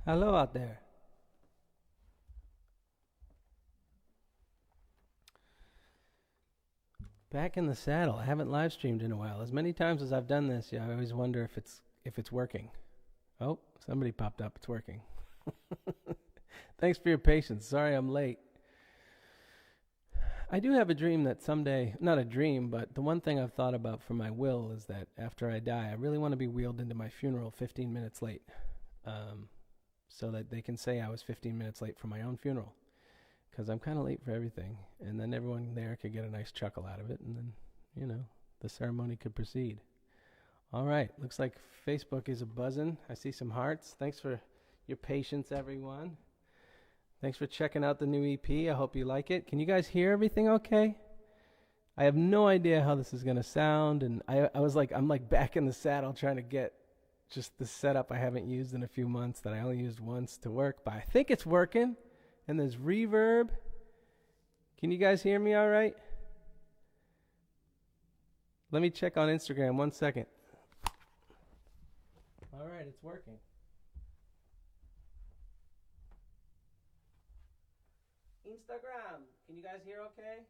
Hello out there. Back in the saddle. I haven't live streamed in a while. As many times as I've done this, yeah, I always wonder if it's working. Oh, somebody popped up. It's working. Thanks for your patience. Sorry I'm late. I do have a dream that someday, not a dream, but the one thing I've thought about for my will is that after I die, I really want to be wheeled into my funeral 15 minutes late. So that they can say I was 15 minutes late for my own funeral. Because I'm kind of late for everything. And then everyone there could get a nice chuckle out of it. And then, the ceremony could proceed. All right. Looks like Facebook is a-buzzing. I see some hearts. Thanks for your patience, everyone. Thanks for checking out the new EP. I hope you like it. Can you guys hear everything okay? I have no idea how this is going to sound. And I'm like back in the saddle trying to get just the setup I haven't used in a few months that I only used once to work. But I think it's working. And there's reverb. Can you guys hear me all right? Let me check on Instagram 1 second. All right, it's working. Instagram, can you guys hear okay?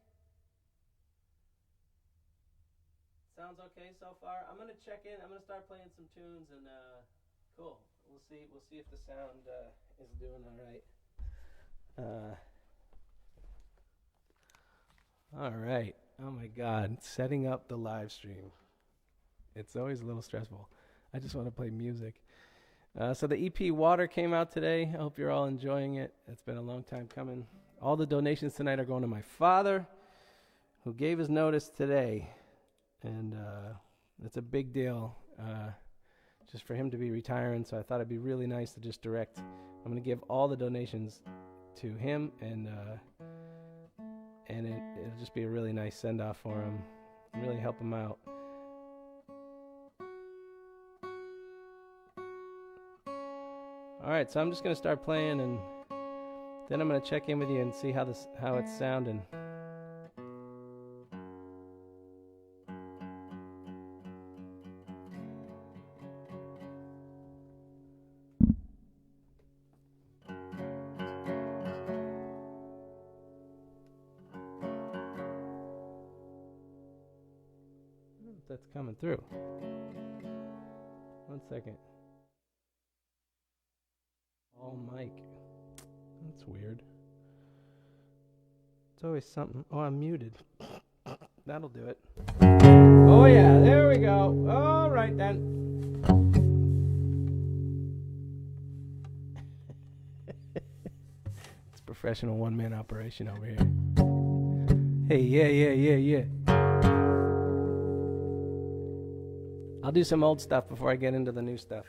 Sounds okay so far. I'm going to check in. I'm going to start playing some tunes and cool. We'll see if the sound is doing all right. All right. Oh my God. Setting up the live stream. It's always a little stressful. I just want to play music. So the EP Water came out today. I hope you're all enjoying it. It's been a long time coming. All the donations tonight are going to my father, who gave his notice today. And it's a big deal just for him to be retiring. So I thought it'd be really nice to just direct. I'm going to give all the donations to him, and it'll just be a really nice send-off for him, and really help him out. All right, so I'm just gonna start playing, and then I'm gonna check in with you and see how it's sounding. That's coming through. 1 second. Oh, mic. That's weird. It's always something. Oh, I'm muted. That'll do it. Oh yeah, there we go. All right then. It's a professional one-man operation over here. Hey, yeah. I'll do some old stuff before I get into the new stuff.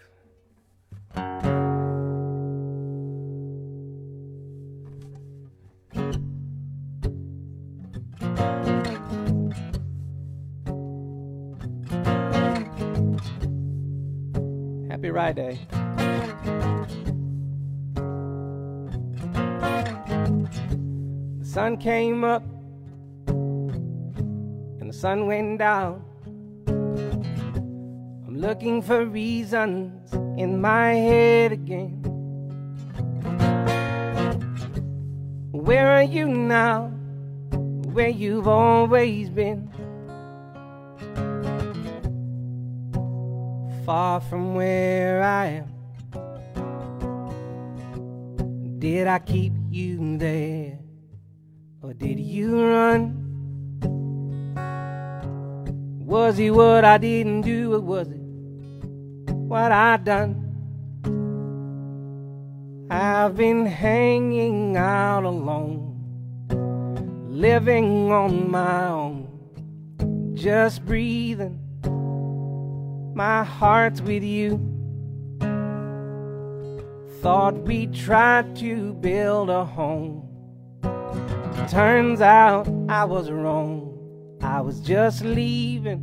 Happy Ride Day. The sun came up and the sun went down. Looking for reasons in my head again. Where are you now? Where you've always been. Far from where I am. Did I keep you there? Or did you run? Was it what I didn't do, or was it what I done? I've been hanging out alone, living on my own, just breathing. My heart's with you. Thought we'd try to build a home. Turns out I was wrong. I was just leaving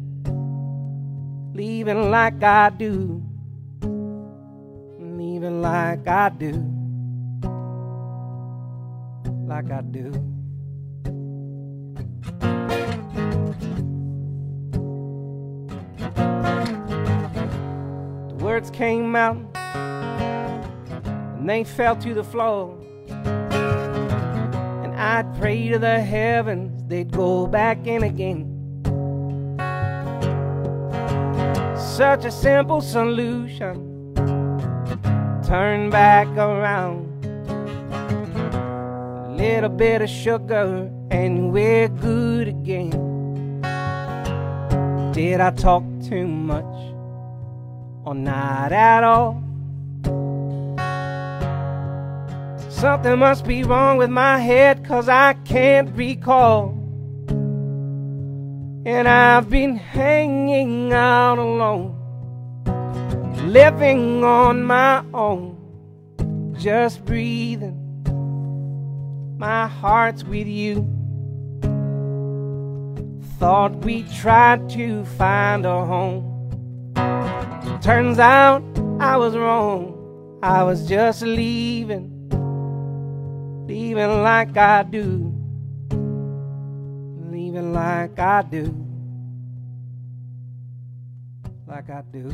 like I do. Leaving like I do. Like I do. The words came out, and they fell to the floor. And I'd pray to the heavens they'd go back in again. Such a simple solution. Turn back around. A little bit of sugar and we're good again. Did I talk too much or not at all? Something must be wrong with my head, 'cause I can't recall. And I've been hanging out alone, living on my own, just breathing. My heart's with you. Thought we tried to find a home. Turns out I was wrong. I was just leaving like I do, leaving like I do, like I do.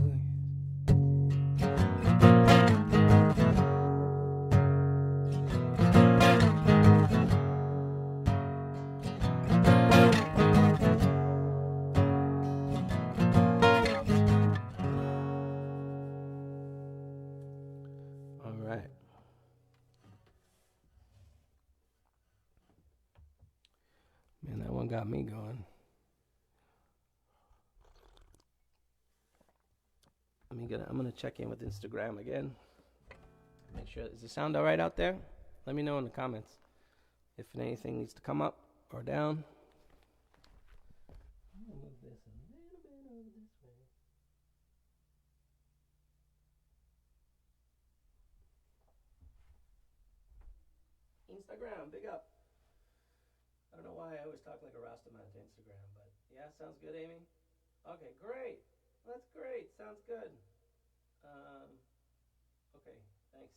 All right. Man, that one got me going. I'm gonna check in with Instagram again. Make sure, is the sound all right out there? Let me know in the comments if anything needs to come up or down. I'm gonna move this a little bit over this way. Instagram, big up. I don't know why I always talk like a Rastaman to Instagram, but yeah, sounds good, Amy. Okay, great. That's great. Sounds good. Okay, thanks.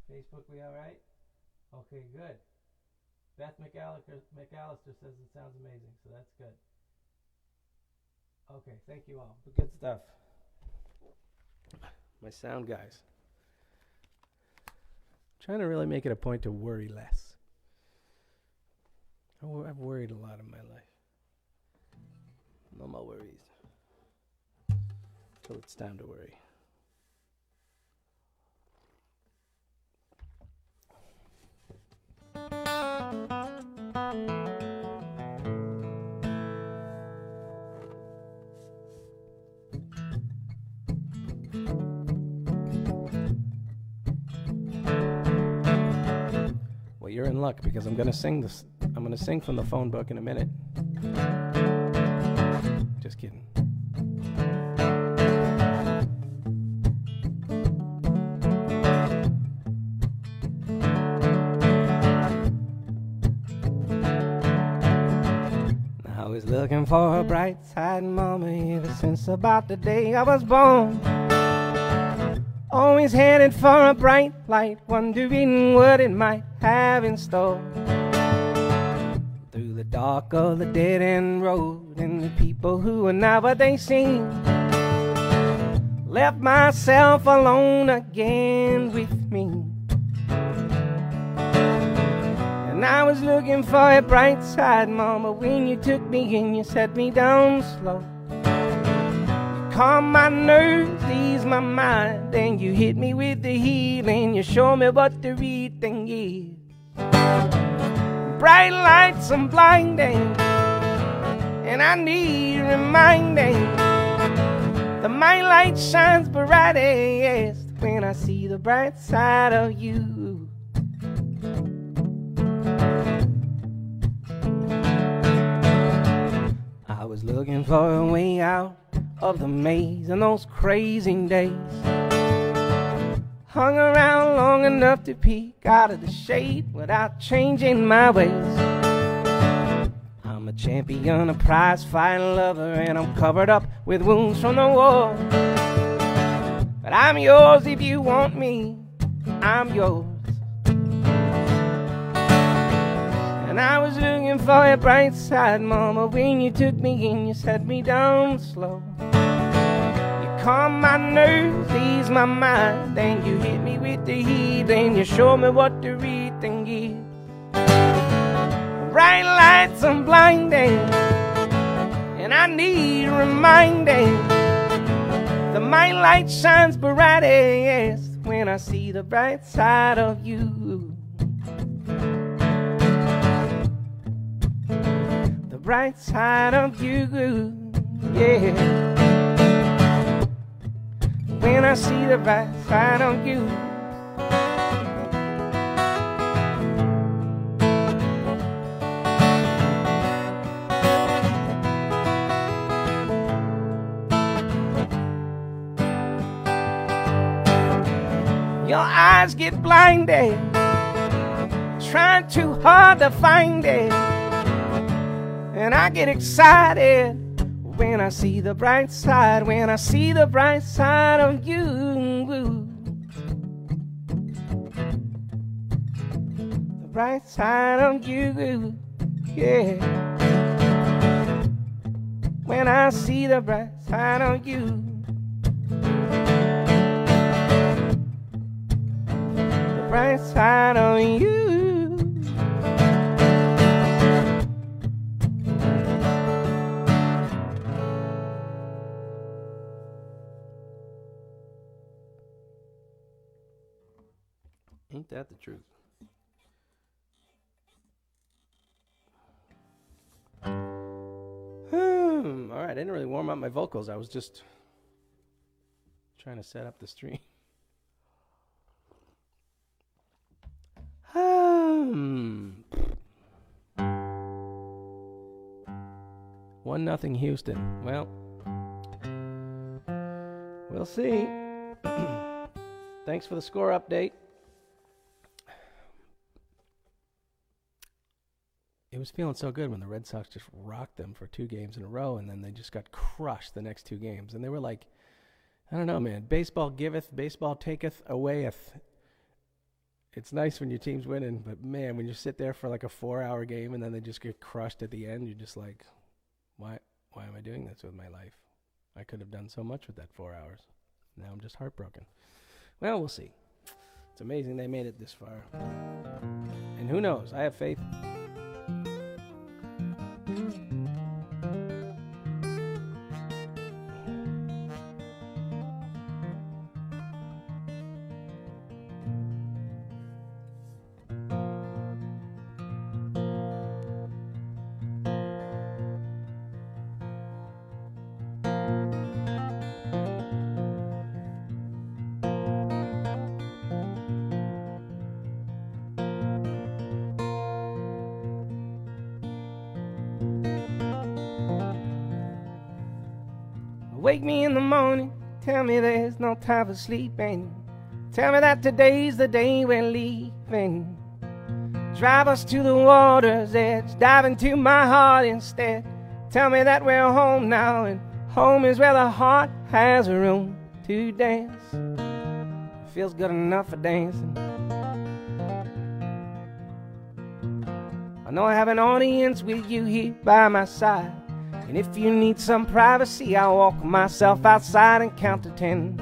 Facebook, we all right? Okay, good. Beth McAllister says it sounds amazing, so that's good. Okay, thank you all. Good stuff. My sound guys. Trying to really make it a point to worry less. I've worried a lot in my life. No more worries. Till it's time to worry. Well, you're in luck because I'm going to sing this. I'm going to sing from the phone book in a minute. Just kidding. I was looking for a bright side, mama, ever since about the day I was born. Always headed for a bright light, wondering what it might have in store. Through the dark of the dead-end road, and the people who were not what they seemed, left myself alone again with me. And I was looking for a bright side, mama, when you took me and you set me down slow. You calmed my nerves, eased my mind, and you hit me with the healing. You showed me what the real thing is. Bright lights and blinding, and I need reminding that my light shines brightest when I see the bright side of you. I was looking for a way out of the maze in those crazy days. Hung around long enough to peek out of the shade without changing my ways. I'm a champion, a prize-fighting lover, and I'm covered up with wounds from the war. But I'm yours if you want me, I'm yours. And And I was looking for a bright side, Mama. When you took me in, you set me down slow. You calmed my nerves, eased my mind, then you hit me with the heat, then you showed me what the real thing is. Bright lights are blinding, and I need reminding that my light shines brightest when I see the bright side of you. The bright side of you, yeah. When I see the bright side of you. Your eyes get blinded, trying too hard to find it. And I get excited when I see the bright side, when I see the bright side of you. The bright side of you, yeah. When I see the bright side of you. Bright side of you. Ain't that the truth? All right, I didn't really warm up my vocals. I was just trying to set up the stream. 1-0 Houston. Well, we'll see. Thanks for the score update. It was feeling so good when the Red Sox just rocked them for 2 games in a row, and then they just got crushed the next 2 games. And they were like, I don't know, man. Baseball giveth, baseball taketh, awayeth. It's nice when your team's winning, but man, when you sit there for like a 4-hour game and then they just get crushed at the end, you're just like, why am I doing this with my life? I could have done so much with that 4 hours. Now I'm just heartbroken. Well, we'll see. It's amazing they made it this far. And who knows? I have faith. Wake me in the morning, tell me there's no time for sleeping. Tell me that today's the day we're leaving. Drive us to the water's edge, dive into my heart instead. Tell me that we're home now, and home is where the heart has a room to dance. It feels good enough for dancing. I know I have an audience with you here by my side. And if you need some privacy, I'll walk myself outside and count to 10.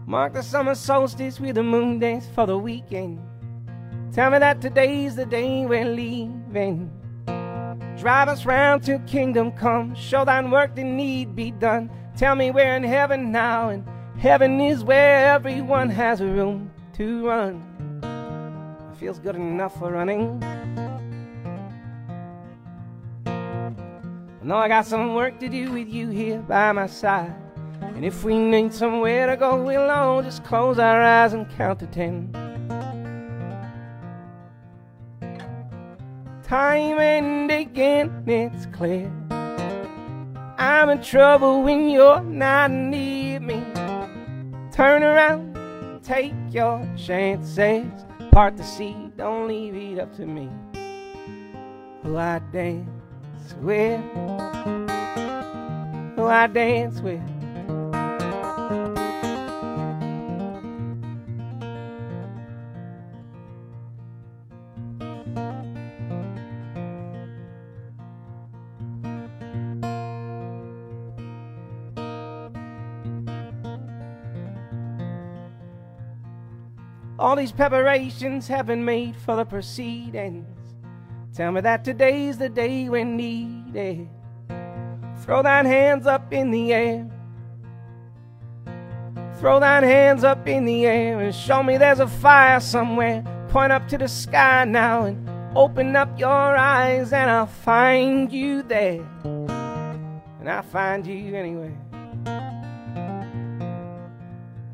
Mark the summer solstice with a moon dance for the weekend. Tell me that today's the day we're leaving. Drive us round till kingdom come. Show thine work that need be done. Tell me we're in heaven now, and heaven is where everyone has a room to run. It feels good enough for running. I know I got some work to do with you here by my side. And if we need somewhere to go, we'll all just close our eyes and count to 10. Time and again it's clear I'm in trouble when you're not near me. Turn around, take your chances. Part the sea, don't leave it up to me. Who I dance with. who I dance with. All these preparations have been made for the proceedings. Tell me that today's the day we're needed. Throw thine hands up in the air. Throw thine hands up in the air and show me there's a fire somewhere. Point up to the sky now and open up your eyes, and I'll find you there. And I'll find you anyway.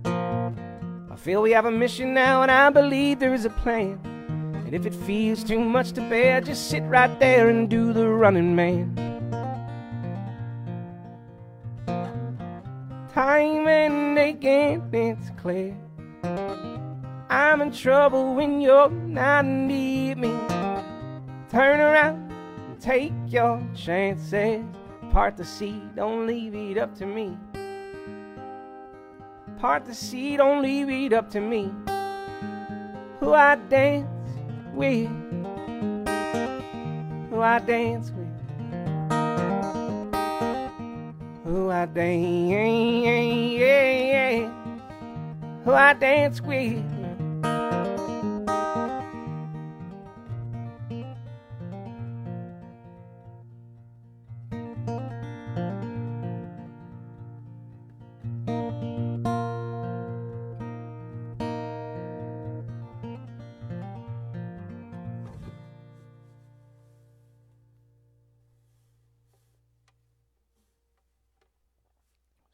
I feel we have a mission now, and I believe there is a plan. And if it feels too much to bear, just sit right there and do the running man. Time and aching, it's clear. I'm in trouble when you're not near me. Turn around and take your chances. Part the sea, don't leave it up to me. Part the sea, don't leave it up to me. Who I dance with, who I dance with, who I dance, who I dance with.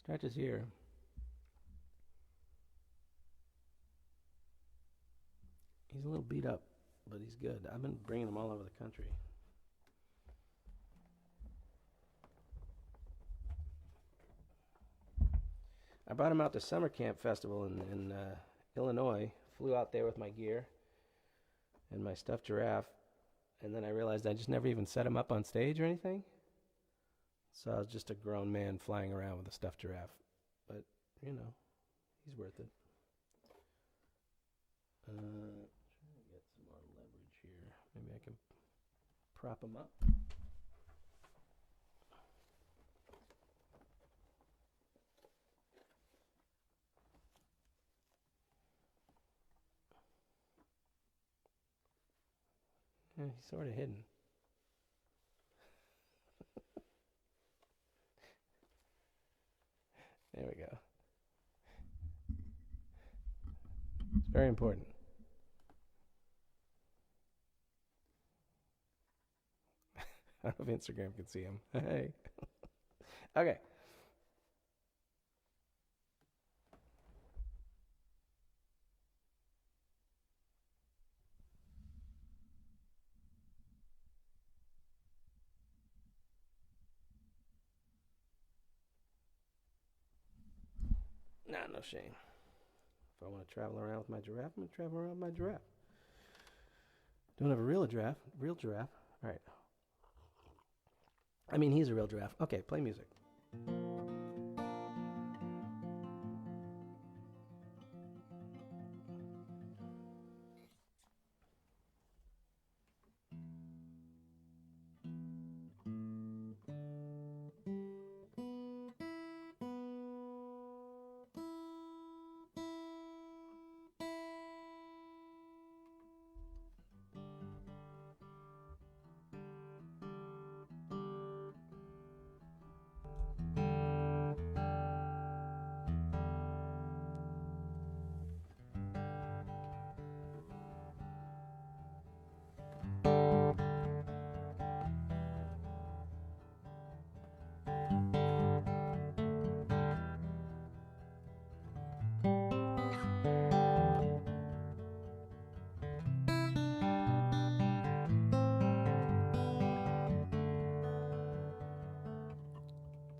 Stretches here. He's a little beat up, but he's good. I've been bringing him all over the country. I brought him out to Summer Camp Festival in Illinois. Flew out there with my gear and my stuffed giraffe, and then I realized I just never even set him up on stage or anything. So I was just a grown man flying around with a stuffed giraffe. But, you know, he's worth it. Trying to get some more leverage here. Maybe I can prop him up. Yeah, he's sort of hidden. There we go. It's very important. I don't know if Instagram can see him. Hey. Okay. Nah, no shame. If I want to travel around with my giraffe, I'm going to travel around with my giraffe. Don't have a real giraffe. All right. I mean, he's a real giraffe. Okay, play music.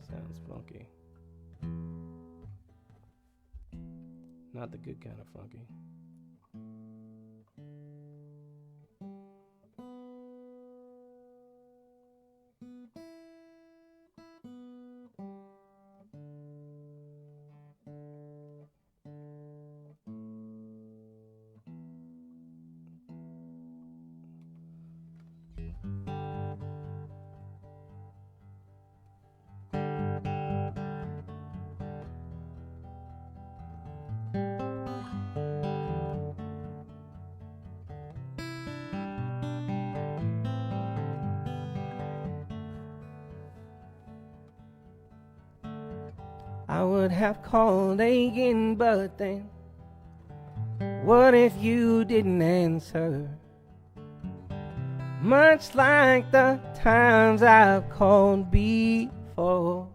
Sounds funky. Not the good kind of funky. I would have called again, but then what if you didn't answer? Much like the times I've called before.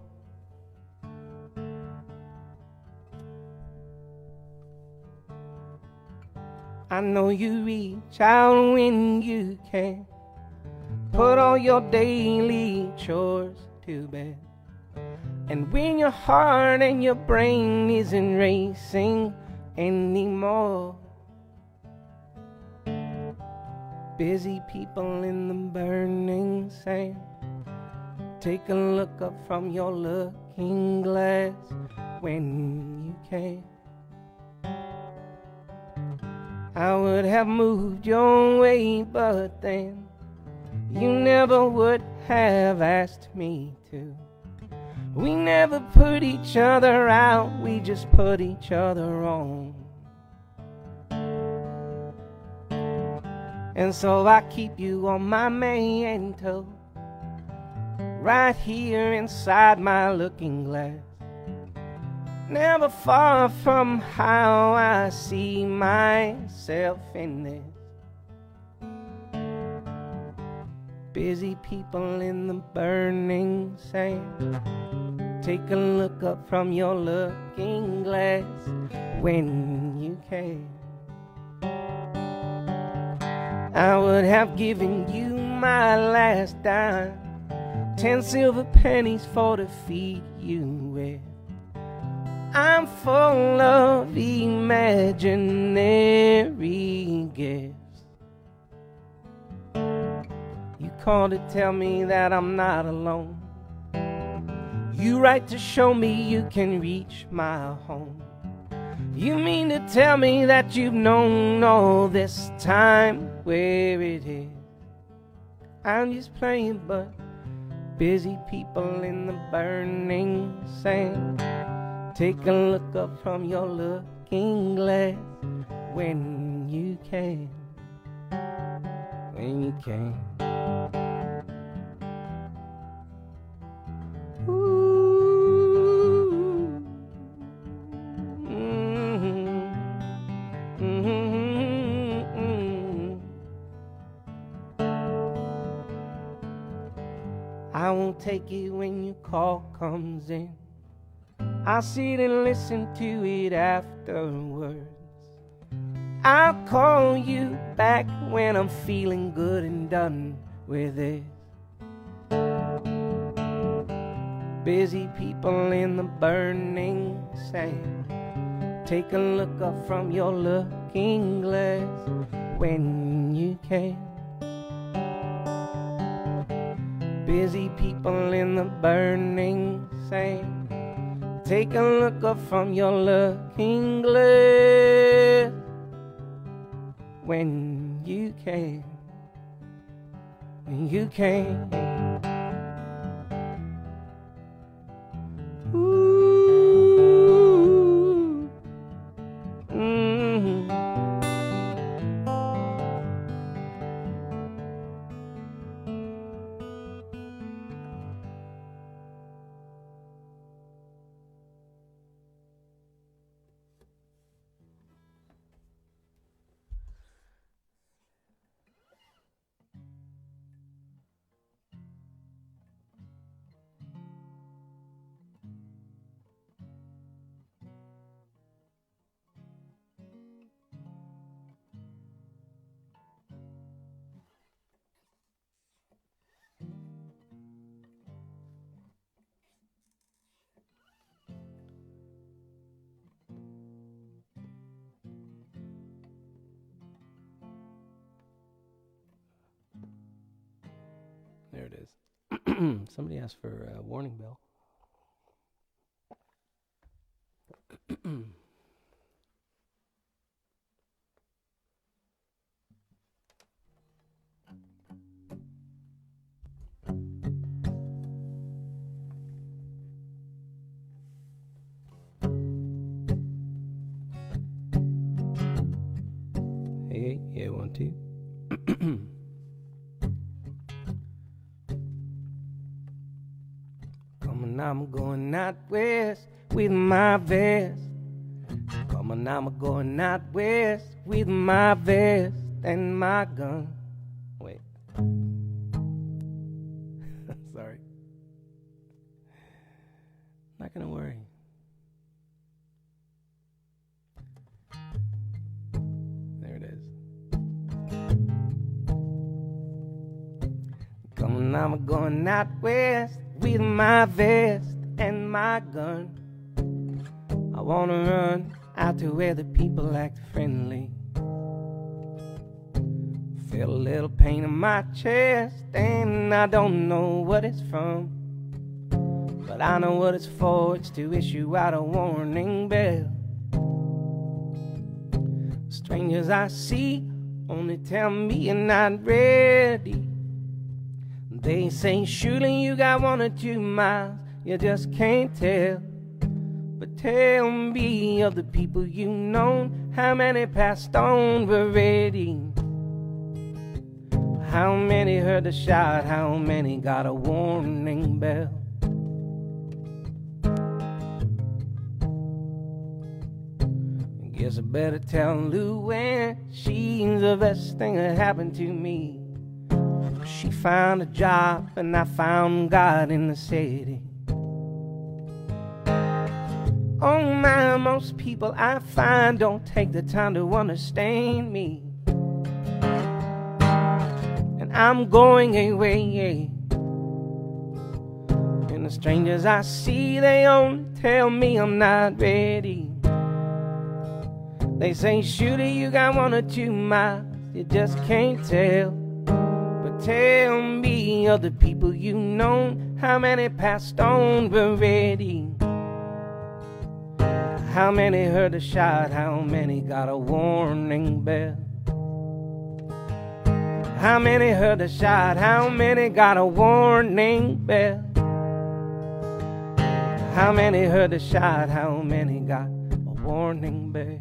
I know you reach out when you can, put all your daily chores to bed. And when your heart and your brain isn't racing anymore, busy people in the burning sand, take a look up from your looking glass when you can. I would have moved your way, but then you never would have asked me to. We never put each other out, we just put each other on. And so I keep you on my mantle, right here inside my looking glass, never far from how I see myself in this. Busy people in the burning sand, take a look up from your looking glass when you can. I would have given you my last dime, 10 silver pennies for to feed you with. I'm full of imaginary gifts. You call to tell me that I'm not alone. You write to show me you can reach my home. You mean to tell me that you've known all this time where it is. I'm just playing, but busy people in the burning sand, take a look up from your looking glass when you can. When you can. I won't take it when your call comes in. I'll sit and listen to it afterwards. I'll call you back when I'm feeling good and done with it. Busy people in the burning sand, take a look up from your looking glass when you can. Busy people in the burning sand, take a look up from your looking glass when you can. When you can. Ooh. Mm-hmm. There it is. Somebody asked for a warning bell. too. I'm going out west with my vest. Come on, I'm going out west with my vest and my gun. Wait. Sorry. Not gonna worry. There it is. Come on, I'm going out west with my vest and my gun. I wanna run out to where the people act friendly. Feel a little pain in my chest and I don't know what it's from, but I know what it's for. It's to issue out a warning bell. Strangers I see only tell me you're not ready. They say surely you got 1 or 2 miles, you just can't tell. But tell me of the people you know, how many passed on already? How many heard the shout, how many got a warning bell? Guess I better tell Luann she's the best thing that happened to me. She found a job and I found God in the city. Oh my, most people I find don't take the time to understand me. And I'm going away, and the strangers I see, they only tell me I'm not ready. They say, shooter, you got 1 or 2 miles, you just can't tell. But tell me of the people you know, how many passed on already? How many heard a shout, how many got a warning bell? How many heard a shout, how many got a warning bell? How many heard a shout, how many got a warning bell?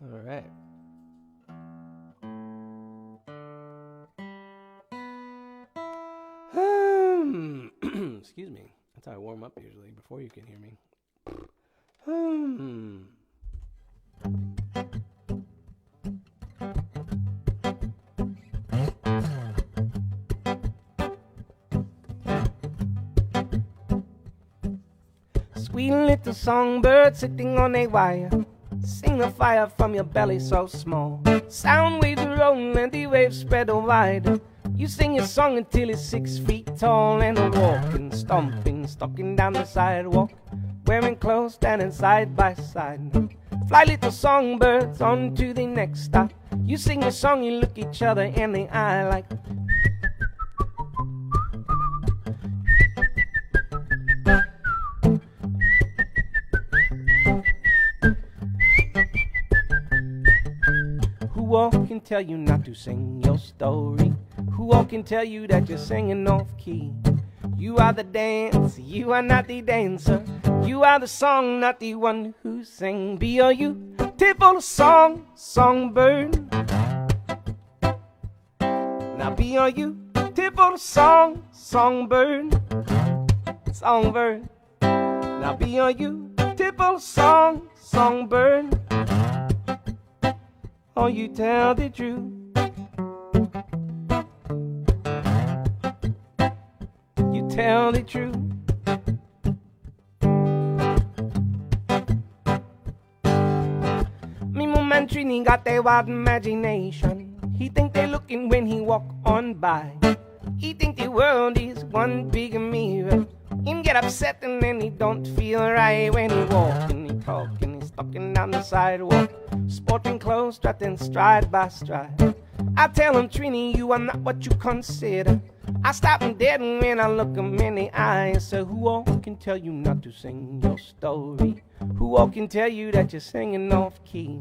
All right. Excuse me. That's how I warm up usually, before you can hear me. Sweet little songbird sitting on a wire, sing the fire from your belly so small. Sound waves roll and the waves spread wide. You sing your song until it's 6 feet tall, and a walking, stomping, stalking down the sidewalk, wearing clothes, standing side by side. Fly little songbirds on to the next stop. You sing your song, you look each other in the eye like who all can tell you not to sing your story? Who all can tell you that you're singing off key? You are the dance, you are not the dancer. You are the song, not the one who sang. Be or you, tipple a song, songbird. Now be or you, tipple a song, songbird, songbird. Now be or you, tipple a song, songbird. Or you tell the truth. You tell the truth. Me man Trini got that wild imagination. He think they looking when he walk on by. He think the world is one big mirror. Him get upset and then he don't feel right when he walking, he talking, he's talking down the sidewalk, sporting clothes, strutting stride by stride. I tell them, Trini, you are not what you consider. I stop them dead when I look them in the eye and say, who all can tell you not to sing your story? Who all can tell you that you're singing off key?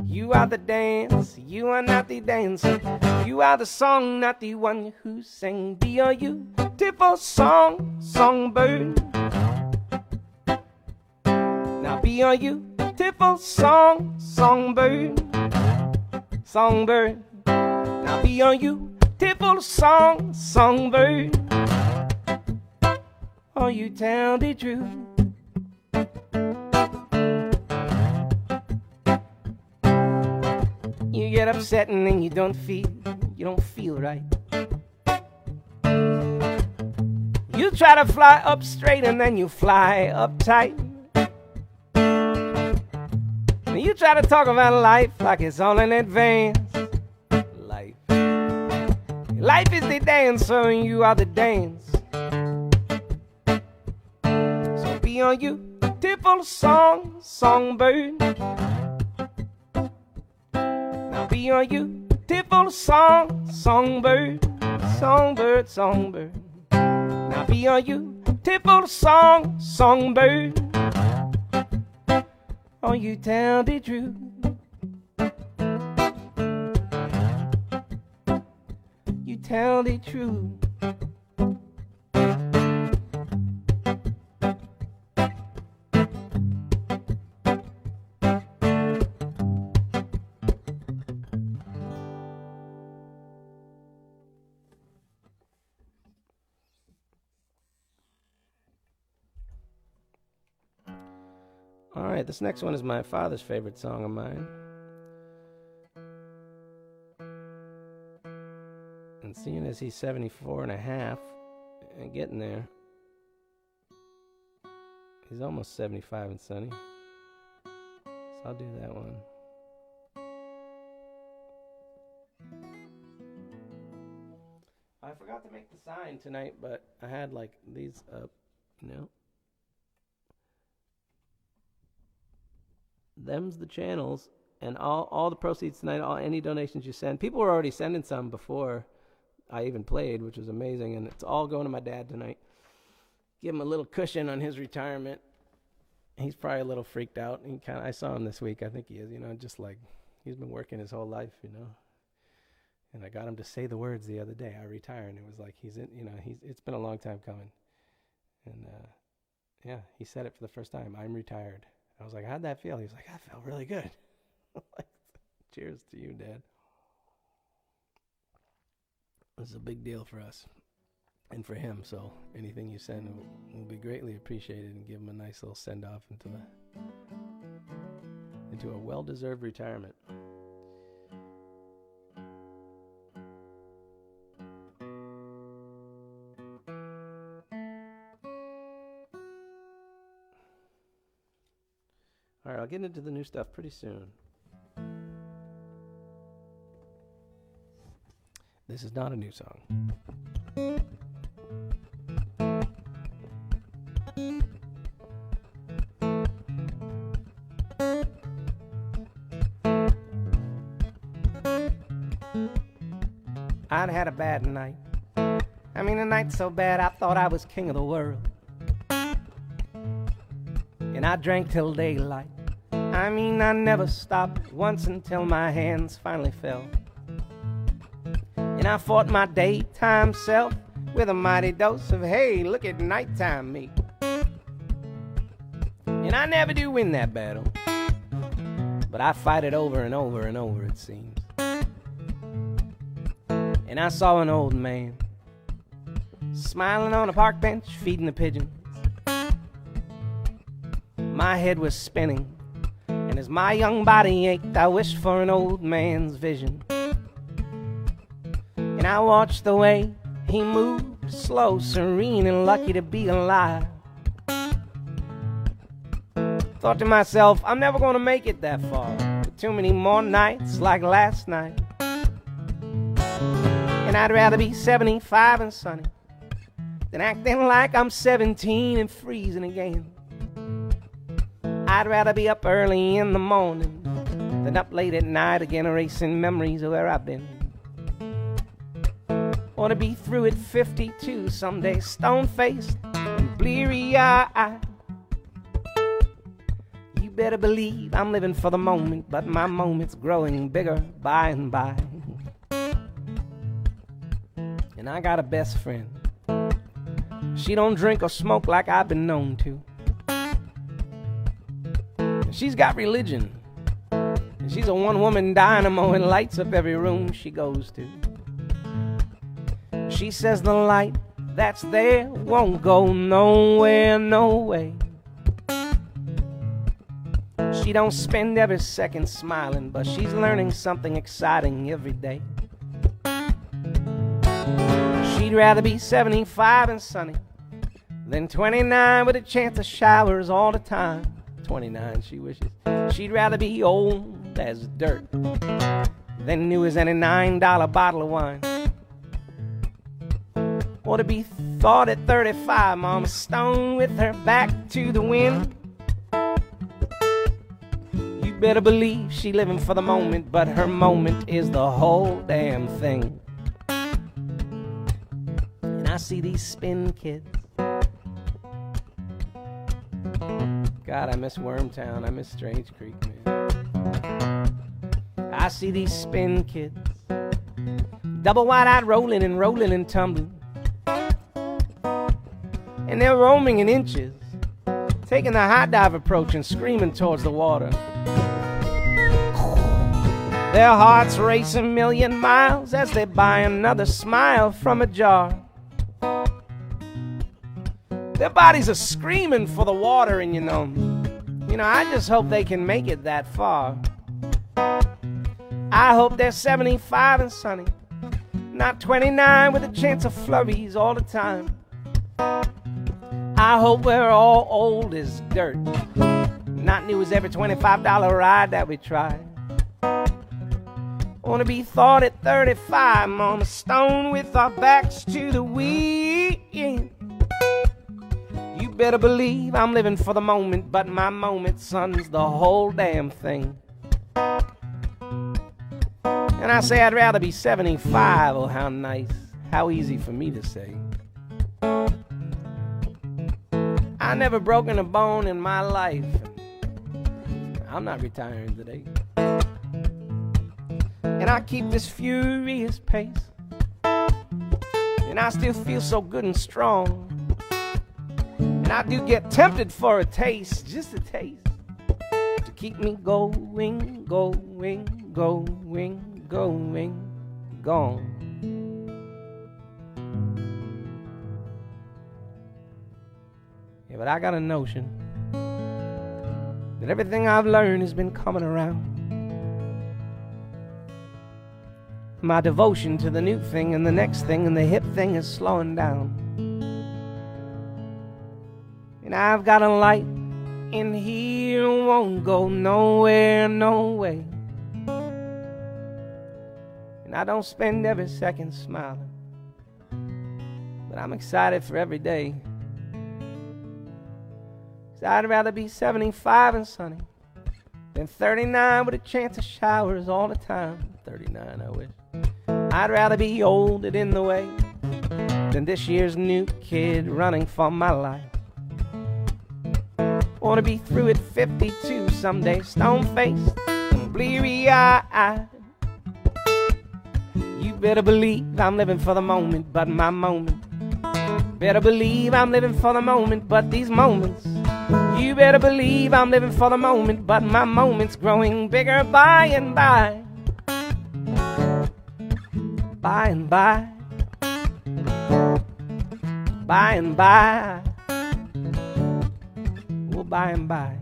You are the dance, you are not the dancer. You are the song, not the one who sang. Be a beautiful song, songbird. Now be a beautiful song, songbird. Songbird. Now be a beautiful song, songbird. Oh, you tell the truth. You get upset and then you don't feel right. You try to fly up straight and then you fly up tight. You try to talk about life like it's all in advance. Life is the dancer and you are the dance. So be on you, beautiful song, songbird. Now be on you, beautiful song, songbird. Songbird, songbird. Now be on you, beautiful song, songbird. Oh, you tell the truth. You tell the truth. All right, this next one is my father's favorite song of mine. And seeing as he's 74 and a half and getting there, he's almost 75 and sunny. So I'll do that one. I forgot to make the sign tonight, but I had like these up, you know. Them's the channels, and all the proceeds tonight, any donations you send. People were already sending some before I even played, which was amazing, and it's all going to my dad tonight. Give him a little cushion on his retirement. He's probably a little freaked out. I saw him this week. I think he is, just like he's been working his whole life, And I got him to say the words the other day. I retire, and it was like it's been a long time coming. And yeah, he said it for the first time. I'm retired. I was like, how'd that feel? He was like, that felt really good. Cheers to you, Dad. This is a big deal for us and for him. So anything you send will be greatly appreciated, and give him a nice little send-off into a well-deserved retirement. All right, I'll get into the new stuff pretty soon. This is not a new song. I'd had a bad night. I mean, a night so bad I thought I was king of the world. And I drank till daylight. I mean, I never stopped once until my hands finally fell. And I fought my daytime self with a mighty dose of, hey, look at nighttime me. And I never do win that battle, but I fight it over and over and over, it seems. And I saw an old man smiling on a park bench, feeding the pigeons. My head was spinning, and as my young body ached, I wished for an old man's vision. And I watched the way he moved, slow, serene, and lucky to be alive. Thought to myself, I'm never gonna make it that far, with too many more nights like last night. And I'd rather be 75 and sunny than acting like I'm 17 and freezing again. I'd rather be up early in the morning than up late at night again, erasing memories of where I've been. Want to be through at 52 someday, stone-faced and bleary-eyed. You better believe I'm living for the moment, but my moment's growing bigger by and by. And I got a best friend. She don't drink or smoke like I've been known to. She's got religion. And she's a one-woman dynamo and lights up every room she goes to. She says the light that's there won't go nowhere, no way. She don't spend every second smiling, but she's learning something exciting every day. She'd rather be 75 and sunny than 29 with a chance of showers all the time. 29, she wishes. She'd rather be old as dirt than new as any $9 bottle of wine. Or to be thought at 35, Mama Stone with her back to the wind. You better believe she living for the moment, but her moment is the whole damn thing. And I see these spin kids. God, I miss Wormtown. I miss Strange Creek, man. I see these spin kids, double wide-eyed rolling and tumbling. And they're roaming in inches, taking the high dive approach and screaming towards the water. Their hearts race a million miles as they buy another smile from a jar. Their bodies are screaming for the water, and you know, I just hope they can make it that far. I hope they're 75 and sunny, not 29 with a chance of flurries all the time. I hope we're all old as dirt, not new as every $25 ride that we try. Want to be thought at 35, Mama Stone with our backs to the wind. You better believe I'm living for the moment, but my moment, son's the whole damn thing. And I say I'd rather be 75, oh how nice, how easy for me to say. I never broken a bone in my life. I'm not retiring today. And I keep this furious pace, and I still feel so good and strong. And I do get tempted for a taste, just a taste, to keep me going, going, going, going, gone. Yeah, but I got a notion that everything I've learned has been coming around. My devotion to the new thing and the next thing and the hip thing is slowing down. And I've got a light in here, won't go nowhere, no way. And I don't spend every second smiling, but I'm excited for every day. 'Cause I'd rather be 75 and sunny than 39 with a chance of showers all the time. 39, I wish. I'd rather be old and in the way than this year's new kid running for my life. Want to be through at 52 someday, stone-faced and bleary-eyed. You better believe I'm living for the moment, but my moment. Better believe I'm living for the moment, but these moments. You better believe I'm living for the moment, but my moment's growing bigger by and by. By and by. By and by. Well, by and by.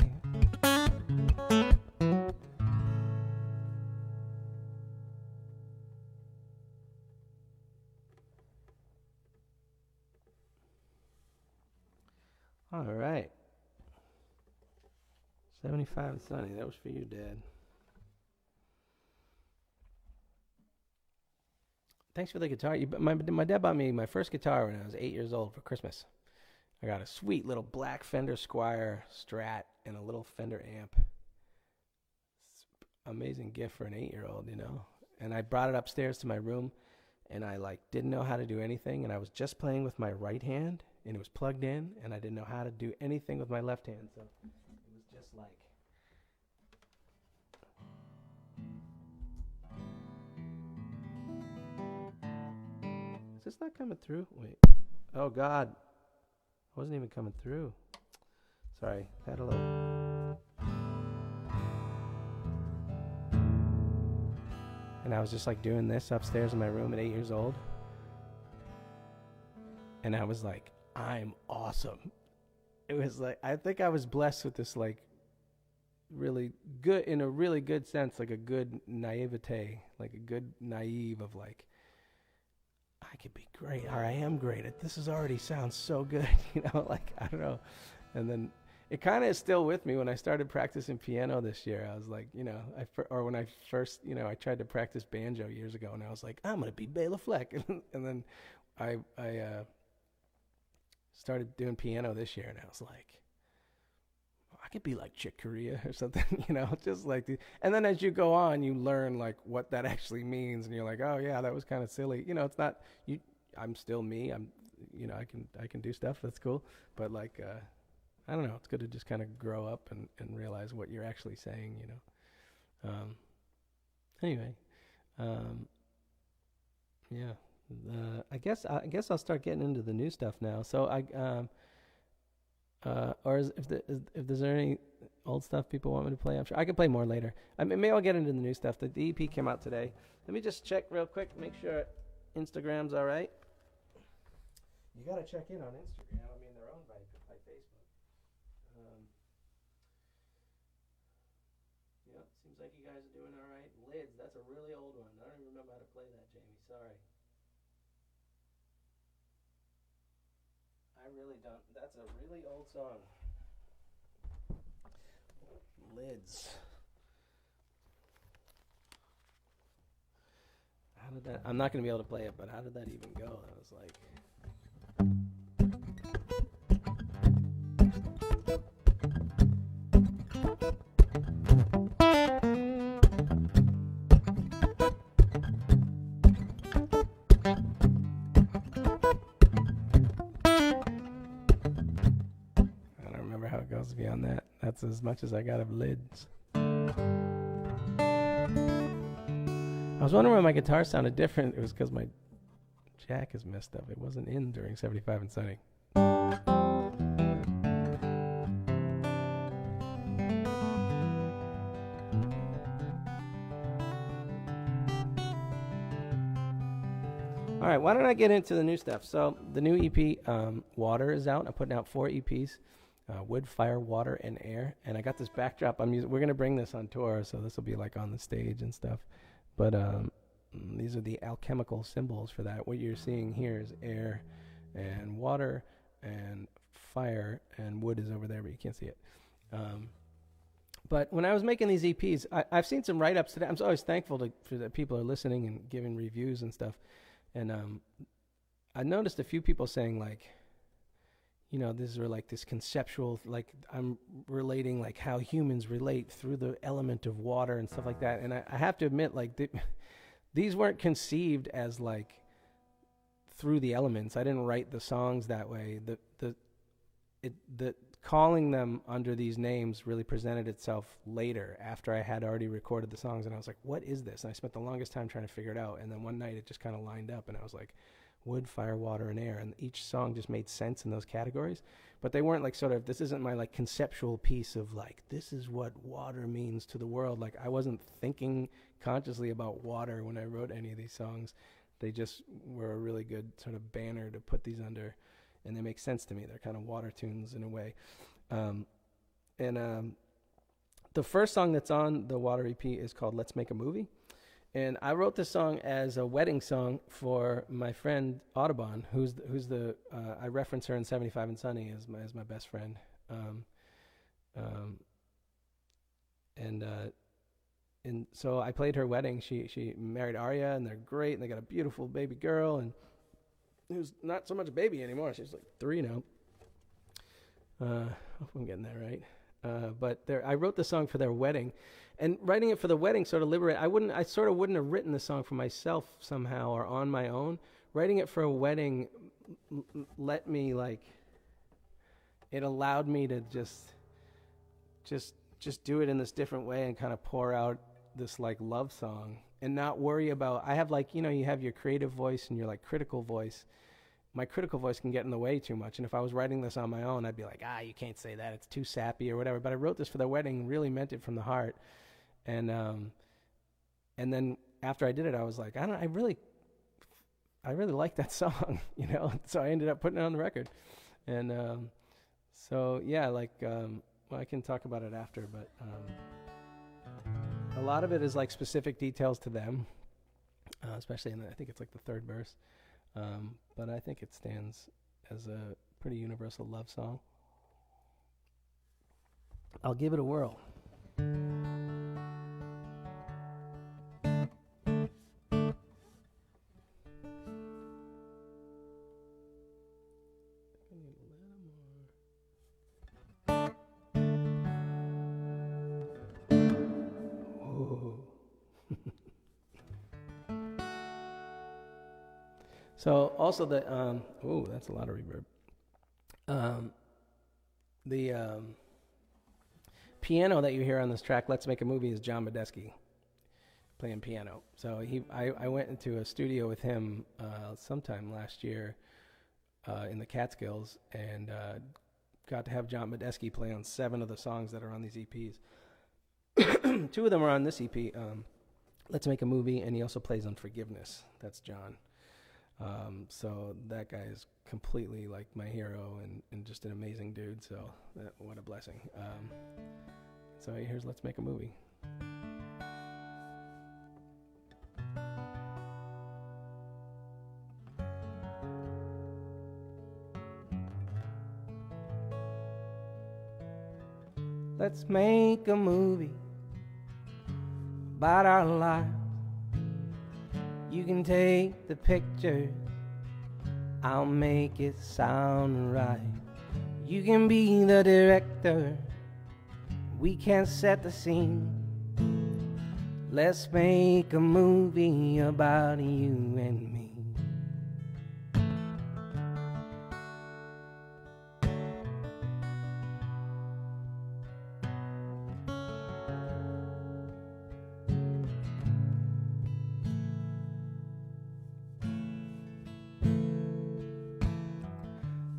All right. 75 and sunny. That was for you, Dad. Thanks for the guitar. My dad bought me my first guitar when I was 8 years old for Christmas. I got a sweet little black Fender Squire Strat and a little Fender amp. It's an amazing gift for an 8-year-old, you know. And I brought it upstairs to my room, and I like didn't know how to do anything, and I was just playing with my right hand, and it was plugged in, and I didn't know how to do anything with my left hand, so it was just like. Is this not coming through? Wait. Oh God, I wasn't even coming through. Sorry, had a little. And I was just like doing this upstairs in my room at 8 years old. And I was like, I'm awesome. It was like, I think I was blessed with this like really good, in a really good sense, like a good naivete, like a good naive of like, I could be great, or I am great. This already sounds so good, like, I don't know. And then it kind of is still with me. When I started practicing piano this year, I was like, or when I first, I tried to practice banjo years ago, and I was like, I'm going to be Bela Fleck. And then I started doing piano this year, and I was like, I could be like Chick Corea or something, just like and then as you go on, you learn like what that actually means, and you're like, oh yeah, that was kind of silly. It's not you. I'm still me. I can do stuff. That's cool. But like, I don't know. It's good to just kind of grow up and realize what you're actually saying, Anyway, yeah. I guess I'll start getting into the new stuff now. So or if there's any old stuff people want me to play, I'm sure I can play more later. I mean, maybe I'll get into the new stuff. The EP came out today. Let me just check real quick, make sure Instagram's all right. You got to check in on Instagram. I mean, they're owned by Facebook. Yep, seems like you guys are doing all right. Lids, that's a really old one. I don't even remember how to play that, Jamie. Sorry. I really don't. That's a really old song. Lids. How did that? I'm not going to be able to play it, but how did that even go? I was like. Beyond that, that's as much as I got of Lids. I was wondering why my guitar sounded different. It was because my jack is messed up. It wasn't in during 75 and Sunny. All right, why don't I get into the new stuff? So the new EP, Water, is out. I'm putting out 4 EPs. Wood, Fire, Water, and Air. And I got this backdrop I'm using. We're going to bring this on tour, so this will be like on the stage and stuff. But these are the alchemical symbols for that. What you're seeing here is air and water and fire, and wood is over there, but you can't see it. But when I was making these EPs, I've seen some write-ups today. I'm always thankful for that people are listening and giving reviews and stuff. And I noticed a few people saying, like, this is like this conceptual, like I'm relating like how humans relate through the element of water and stuff like that. And I have to admit, like these weren't conceived as like through the elements. I didn't write the songs that way. The calling them under these names really presented itself later after I had already recorded the songs. And I was like, what is this? And I spent the longest time trying to figure it out. And then one night it just kind of lined up, and I was like, wood, fire, water, and air, and each song just made sense in those categories. But they weren't like sort of, this isn't my like conceptual piece of like, this is what water means to the world. Like I wasn't thinking consciously about water when I wrote any of these songs. They just were a really good sort of banner to put these under, and they make sense to me. They're kind of water tunes in a way. The first song that's on the Water EP is called Let's Make a Movie. And I wrote this song as a wedding song for my friend Audubon, who's the I reference her in 75 and Sunny as my best friend. And so I played her wedding. She married Arya, and they're great, and they got a beautiful baby girl, and who's not so much a baby anymore. She's like 3 now. Hope I'm getting that right. But I wrote the song for their wedding, and writing it for the wedding sort of I sort of wouldn't have written the song for myself somehow or on my own. Writing it for a wedding let me it allowed me to just do it in this different way and kind of pour out this love song and not worry about. I have you have your creative voice and your critical voice. My critical voice can get in the way too much, and if I was writing this on my own, I'd be like, you can't say that, it's too sappy or whatever. But I wrote this for their wedding, really meant it from the heart, and then after I did it, I was like, I really like that song, So I ended up putting it on the record, and so yeah, well, I can talk about it after, but a lot of it is specific details to them, especially I think it's the third verse. But I think it stands as a pretty universal love song. I'll give it a whirl. So also the that's a lot of reverb. The piano that you hear on this track, "Let's Make a Movie," is John Medeski playing piano. So I went into a studio with him sometime last year in the Catskills and got to have John Medeski play on 7 of the songs that are on these EPs. 2 of them are on this EP, "Let's Make a Movie," and he also plays on "Forgiveness." That's John. So that guy is completely my hero and just an amazing dude. So what a blessing. So here's "Let's Make a Movie." Let's make a movie about our lives. You can take the pictures, I'll make it sound right. You can be the director, we can set the scene. Let's make a movie about you and me.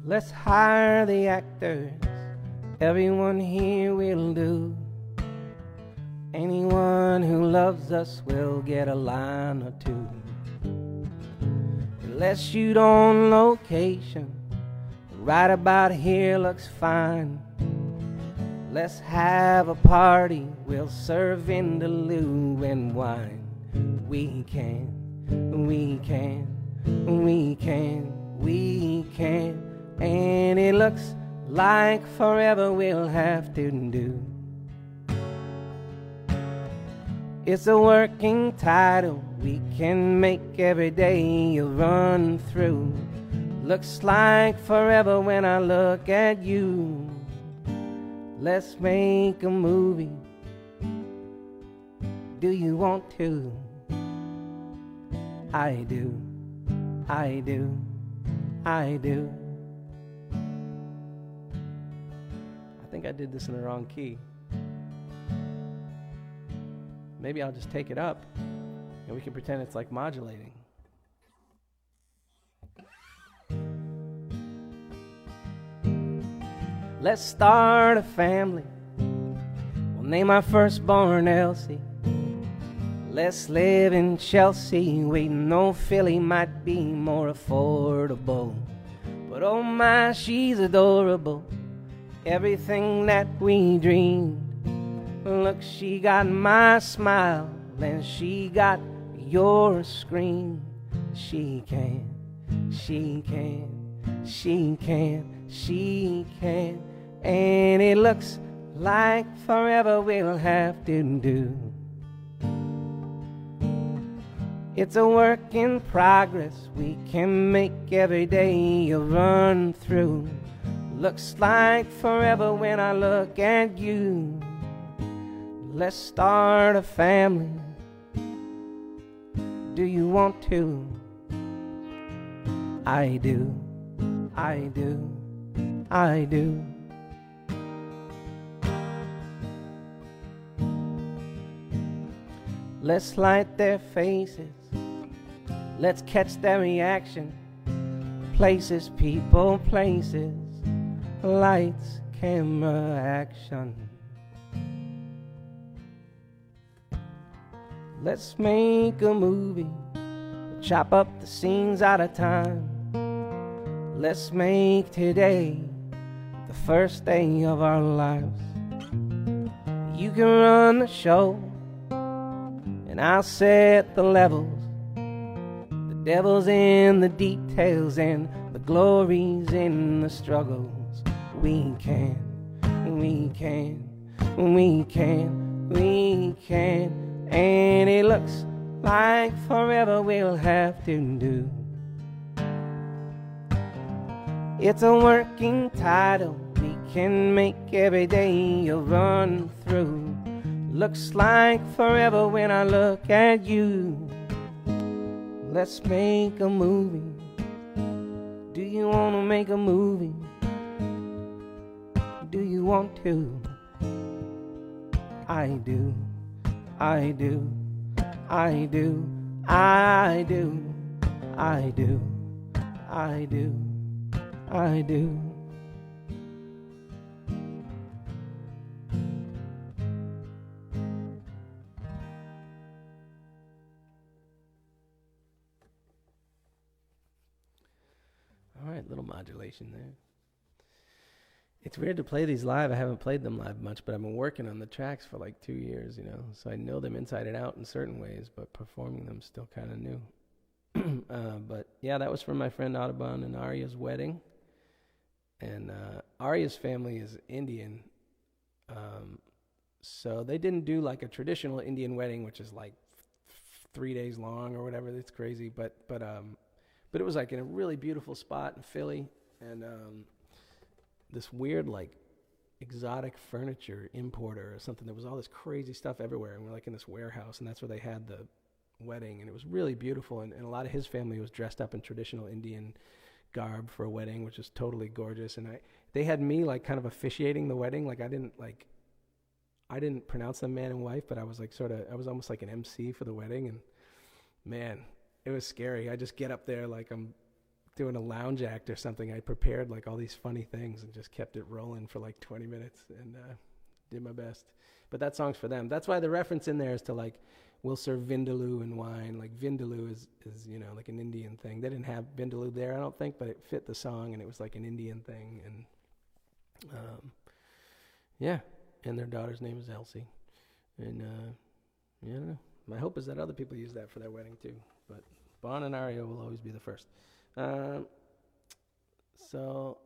Let's hire the actors, everyone here will do. Anyone who loves us will get a line or 2. Let's shoot on location, right about here looks fine. Let's have a party, we'll serve vindaloo and wine. We can, and it looks like forever we'll have to do. It's a working title, we can make every day a run through. Looks like forever when I look at you. Let's make a movie. Do you want to? I do, I do, I do. I think I did this in the wrong key. Maybe I'll just take it up and we can pretend it's like modulating. Let's start a family. We'll name our firstborn Elsie. Let's live in Chelsea. Waiting on Philly might be more affordable. But oh my, she's adorable. Everything that we dreamed. Look, she got my smile and she got your scream. She can, she can, she can, she can. And it looks like forever we'll have to do. It's a work in progress, we can make every day a run through. Looks like forever when I look at you. Let's start a family. Do you want to? I do, I do, I do. Let's light their faces. Let's catch their reaction. Places, people, places. Lights, camera, action. Let's make a movie. Chop up the scenes out of time. Let's make today the first day of our lives. You can run the show, and I'll set the levels. The devil's in the details, and the glory's in the struggles. We can, we can, we can, we can. And it looks like forever we'll have to do. It's a working title. We can make every day a run through. Looks like forever when I look at you. Let's make a movie. Do you want to make a movie? Do you want to? I do, I do, I do, I do, I do, I do, I do. All right, little modulation there. It's weird to play these live. I haven't played them live much, but I've been working on the tracks for like 2 years, you know, so I know them inside and out in certain ways, but performing them still kind of new. But yeah, that was from my friend Audubon and Arya's wedding. And Arya's family is Indian, so they didn't do like a traditional Indian wedding, which is like 3 days long or whatever. It's crazy, but it was like in a really beautiful spot in Philly, and this weird like exotic furniture importer or something. There was all this crazy stuff everywhere, and we're like in this warehouse, and that's where they had the wedding, and it was really beautiful, and a lot of his family was dressed up in traditional Indian garb for a wedding, which is totally gorgeous. And they had me like kind of officiating the wedding. Like I didn't pronounce them man and wife, but I was like I was almost like an MC for the wedding, and man, it was scary. I just get up there like I'm doing a lounge act or something. I prepared like all these funny things and just kept it rolling for like 20 minutes and did my best. But that song's for them. That's why the reference in there is to like, we'll serve vindaloo and wine. Like vindaloo is you know, like an Indian thing. They didn't have vindaloo there, I don't think, but it fit the song, and it was like an Indian thing. And yeah, and their daughter's name is Elsie. And yeah, I don't know. My hope is that other people use that for their wedding too. But Bon and Aria will always be the first. So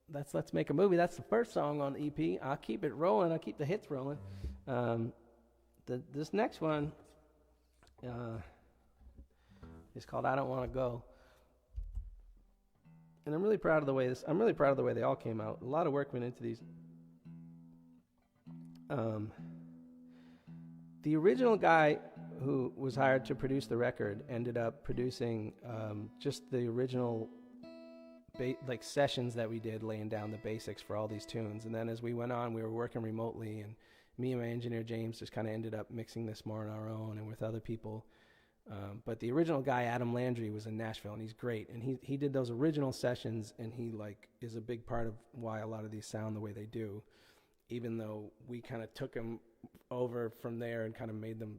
that's Let's Make a Movie. That's the first song on the EP. I'll keep it rolling. I'll keep the hits rolling. This next one is called I Don't Want to Go. And I'm really proud of the way they all came out. A lot of work went into these. The original guy who was hired to produce the record ended up producing just the original like sessions that we did, laying down the basics for all these tunes. And then as we went on, we were working remotely, and me and my engineer James just kind of ended up mixing this more on our own and with other people. But the original guy, Adam Landry, was in Nashville, and he's great. And he did those original sessions, and he like is a big part of why a lot of these sound the way they do, even though we kind of took him over from there and kind of made them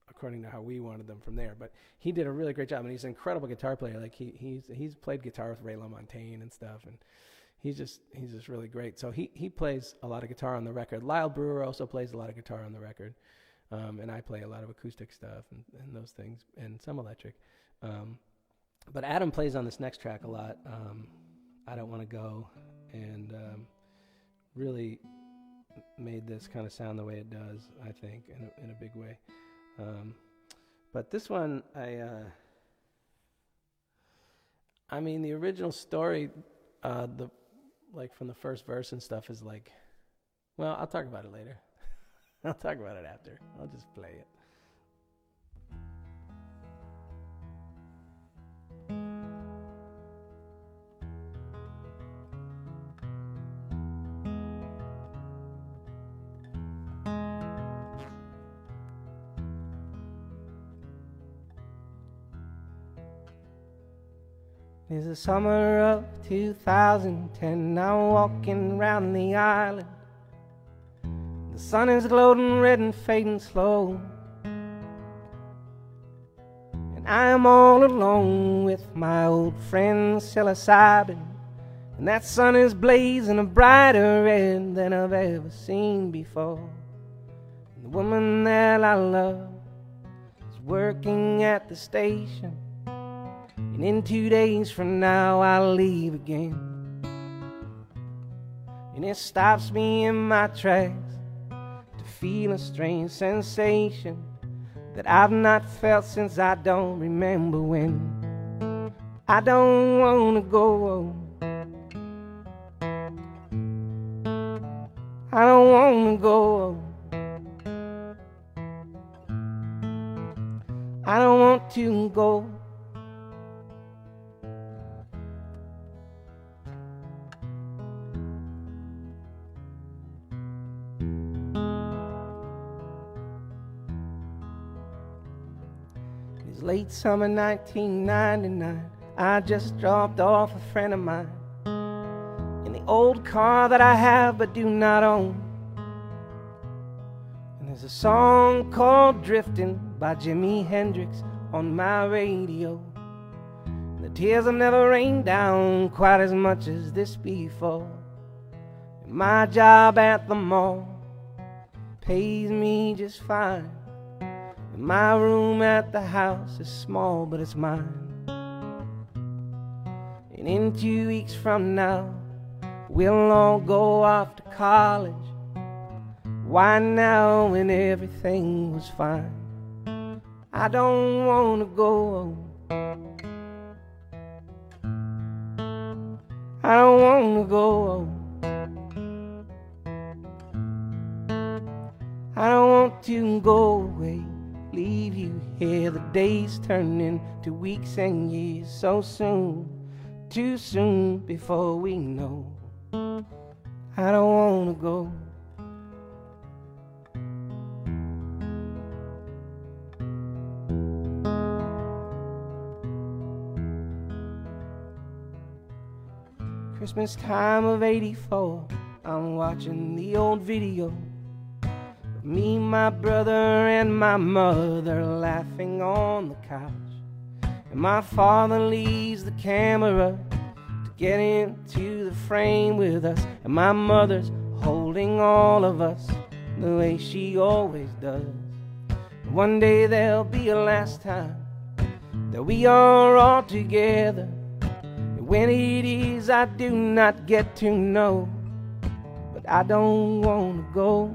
according to how we wanted them from there. But he did a really great job, and he's an incredible guitar player. Like he's played guitar with Ray LaMontagne and stuff, and he's just really great. So he plays a lot of guitar on the record. Lyle Brewer also plays a lot of guitar on the record, and I play a lot of acoustic stuff and those things, and some electric. But Adam plays on this next track a lot. I Don't Want to Go, and really made this kind of sound the way it does, I think, in a big way. But this one, I mean, the original story, the like from the first verse and stuff is like, well, I'll talk about it later. I'll talk about it after. I'll just play it. It's the summer of 2010. I'm walking around the island. The sun is glowing red and fading slow, and I am all alone with my old friend psilocybin. And that sun is blazing a brighter red than I've ever seen before. And the woman that I love is working at the station, and in 2 days from now I'll leave again. And it stops me in my tracks to feel a strange sensation that I've not felt since I don't remember when. I don't wanna go, I don't wanna go, I don't want to go. It's late summer 1999. I just dropped off a friend of mine in the old car that I have but do not own. And there's a song called Drifting by Jimi Hendrix on my radio. And the tears have never rained down quite as much as this before. And my job at the mall pays me just fine. And my room at the house is small, but it's mine. And in 2 weeks from now, we'll all go off to college. Why now when everything was fine? I don't wanna go, I don't wanna go, I don't want to go away, leave you here. The days turn into weeks and years so soon, too soon before we know. I don't wanna go. Christmas time of '84, I'm watching the old video of me, my brother, and my mother laughing on the couch. And my father leaves the camera to get into the frame with us, and my mother's holding all of us the way she always does. One day there'll be a last time that we are all together. When it is, I do not get to know, but I don't wanna go.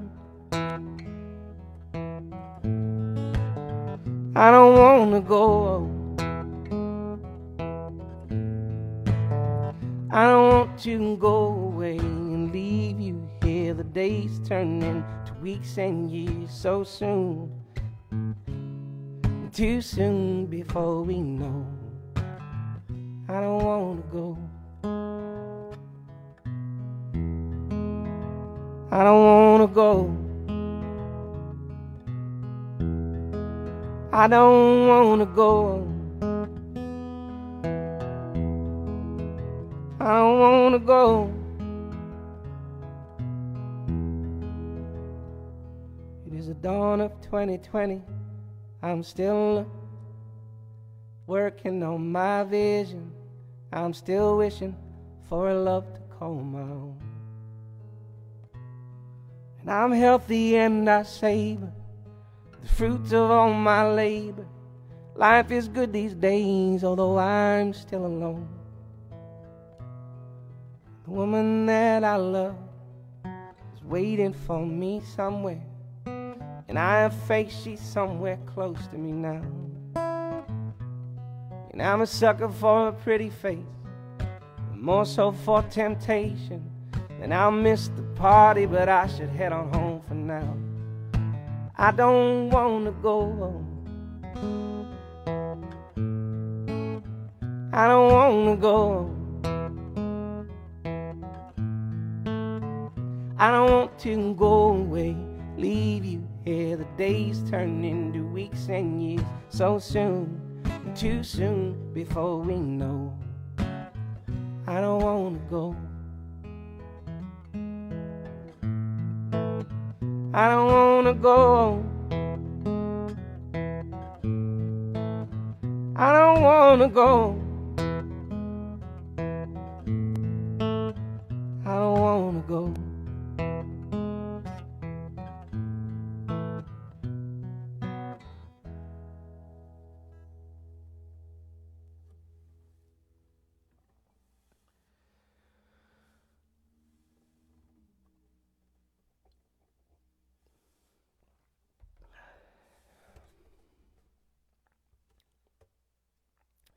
I don't wanna go. I don't want to go away and leave you here. The days turn into weeks and years so soon, too soon before we know. I don't wanna go. I don't wanna go. I don't wanna go. I don't wanna go. It is the dawn of 2020. I'm still working on my vision. I'm still wishing for a love to call my own. And I'm healthy and I savor the fruits of all my labor. Life is good these days, although I'm still alone. The woman that I love is waiting for me somewhere, and I have faith she's somewhere close to me now. And I'm a sucker for a pretty face, more so for temptation. And I'll miss the party, but I should head on home for now. I don't wanna go. I don't wanna go. I don't want to go away, leave you here. The days turn into weeks and years so soon, too soon before we know. I don't wanna go. I don't wanna go. I don't wanna go. I don't wanna go.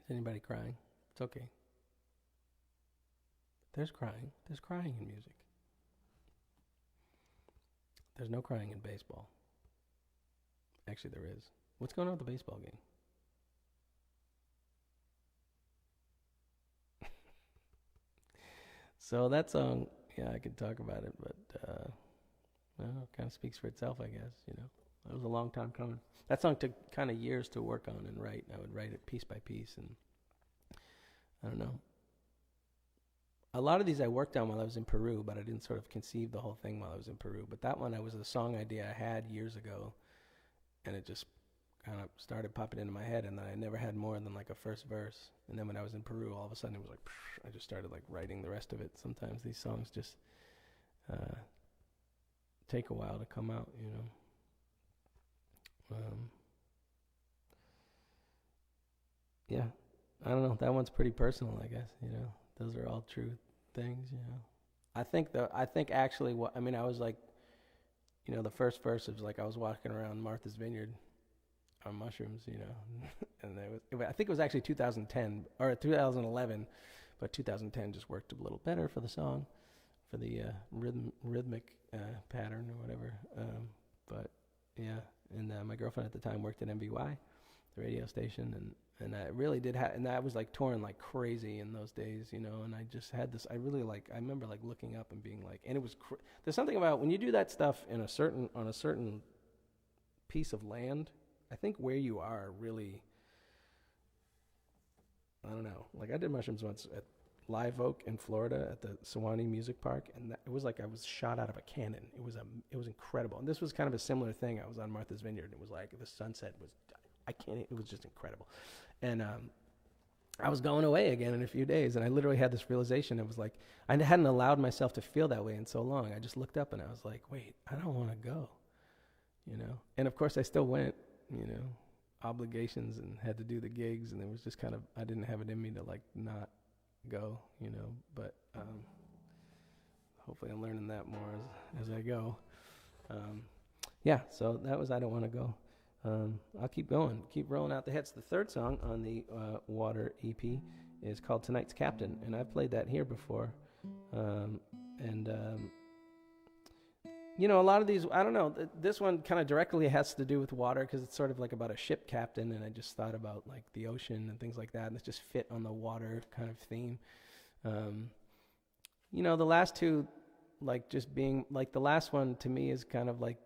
Is anybody crying? It's okay. There's crying. There's crying in music. There's no crying in baseball. Actually, there is. What's going on with the baseball game? So that song, yeah, I could talk about it, but well, it kind of speaks for itself, I guess. You know, that was a long time coming. That song took kind of years to work on and write. I would write it piece by piece, and I don't know. A lot of these I worked on while I was in Peru, but I didn't sort of conceive the whole thing while I was in Peru. But that one, I was a song idea I had years ago, and it just kind of started popping into my head, and then I never had more than like a first verse. And then when I was in Peru, all of a sudden it was like, I just started like writing the rest of it. Sometimes these songs just take a while to come out, you know. Yeah, I don't know. That one's pretty personal, I guess. You know, those are all true things. You know, I think actually, what I mean, I was like, you know, the first verse was like I was walking around Martha's Vineyard on mushrooms, you know, and I think it was actually 2010 or 2011, but 2010 just worked a little better for the song, for the rhythmic pattern or whatever. But yeah, and my girlfriend at the time worked at MBY, the radio station, and I really did and I was like touring like crazy in those days, you know, and I just had this, I remember like looking up and being like, and it was, there's something about when you do that stuff on a certain piece of land, I think where you are really, I don't know, like I did mushrooms once at Live Oak in Florida at the Sewanee Music Park, and it was like I was shot out of a cannon. It was incredible. And this was kind of a similar thing. I was on Martha's Vineyard. It was like the sunset was, it was just incredible. And I was going away again in a few days, and I literally had this realization. It was like I hadn't allowed myself to feel that way in so long. I just looked up and I was like, wait, I don't want to go, you know. And of course I still went, you know, obligations, and had to do the gigs, and it was just kind of, I didn't have it in me to like not go, you know, but hopefully I'm learning that more as I go. Yeah, so that was I Don't Want to Go. I'll keep going, keep rolling out the hits. The third song on the Water EP is called Tonight's Captain, and I've played that here before. You know, a lot of these, I don't know, this one kind of directly has to do with water because it's sort of like about a ship captain, and I just thought about like the ocean and things like that, and it just fit on the water kind of theme. You know, the last two, like just being, like the last one to me is kind of like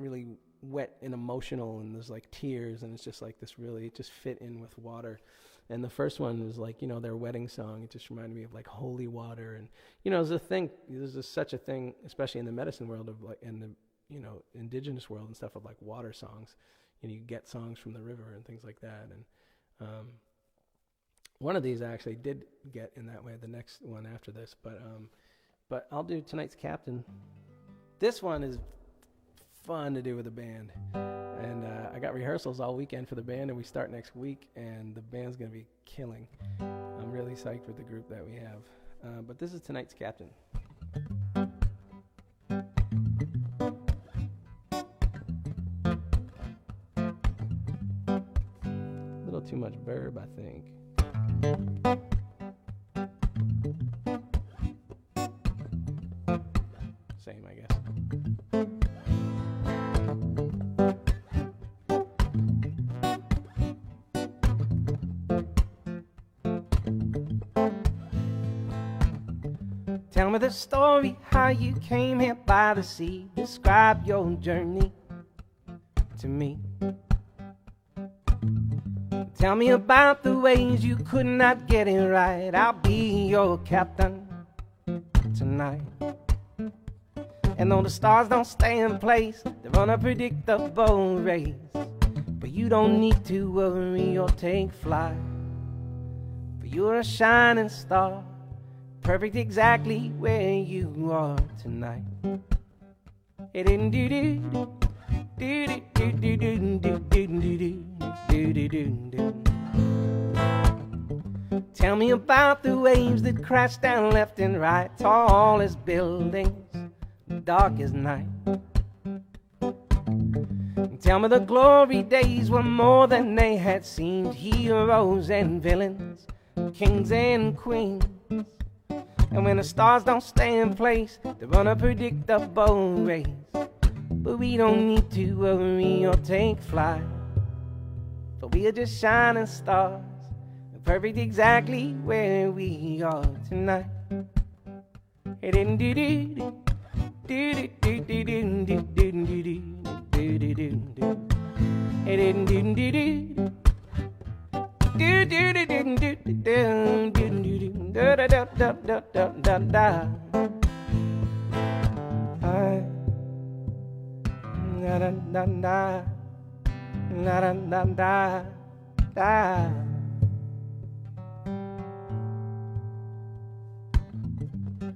really wet and emotional, and there's like tears, and it's just like this really, it just fit in with water. And the first one was like, you know, their wedding song. It just reminded me of like holy water. And, you know, there's such a thing, especially in the medicine world of like, in the, you know, indigenous world and stuff, of like water songs. You know, you get songs from the river and things like that. And one of these I actually did get in that way, the next one after this. But I'll do Tonight's Captain. This one is fun to do with a band. And I got rehearsals all weekend for the band, and we start next week, and the band's going to be killing. I'm really psyched with the group that we have. But this is Tonight's Captain. A little too much verb, I think. Tell me the story, how you came here by the sea. Describe your journey to me. Tell me about the ways you could not get it right. I'll be your captain tonight. And though the stars don't stay in place, they're unpredictable race. But you don't need to worry or take flight, for you're a shining star, perfect exactly where you are tonight. Tell me about the waves that crash down left and right, tall as buildings, dark as night. Tell me the glory days were more than they had seemed, heroes and villains, kings and queens. And when the stars don't stay in place, they're unpredictable race. But we don't need to worry or take flight, for we are just shining stars, perfect exactly where we are tonight.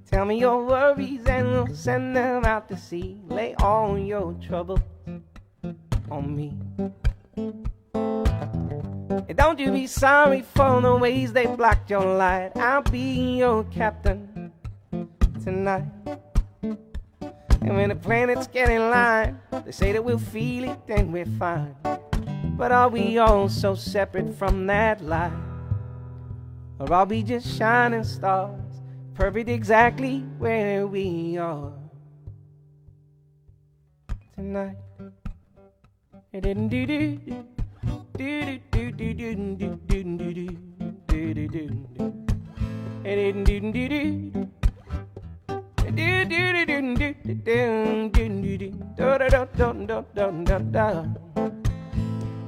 Tell me your worries and we'll send them out to sea. Lay all your troubles on me. And don't you be sorry for the ways they blocked your light. I'll be your captain tonight. And when the planets get in line, they say that we'll feel it, then we're fine. But are we all so separate from that light? Or are we just shining stars, perfect exactly where we are tonight?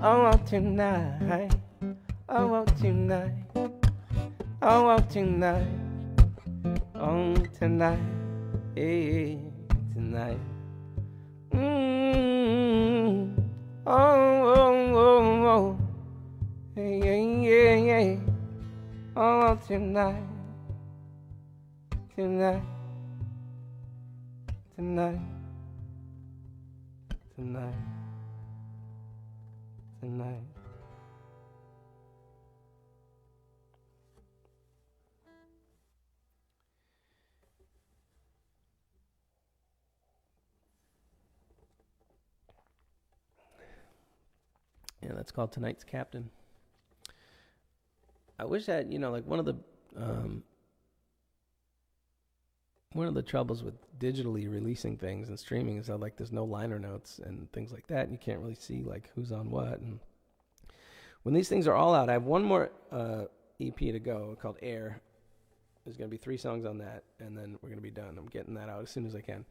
Oh, tonight, oh, tonight, oh, tonight, oh, tonight, hey, tonight. Oh, oh, oh, oh, hey, yeah, yeah, yeah. Oh, tonight, tonight, tonight, tonight, tonight. Yeah, that's called Tonight's Captain. I wish that, like one of the troubles with digitally releasing things and streaming is that there's no liner notes and things like that, and you can't really see who's on what. And when these things are all out, I have one more EP to go called Air. There's going to be 3 songs on that, and then we're going to be done. I'm getting that out as soon as I can.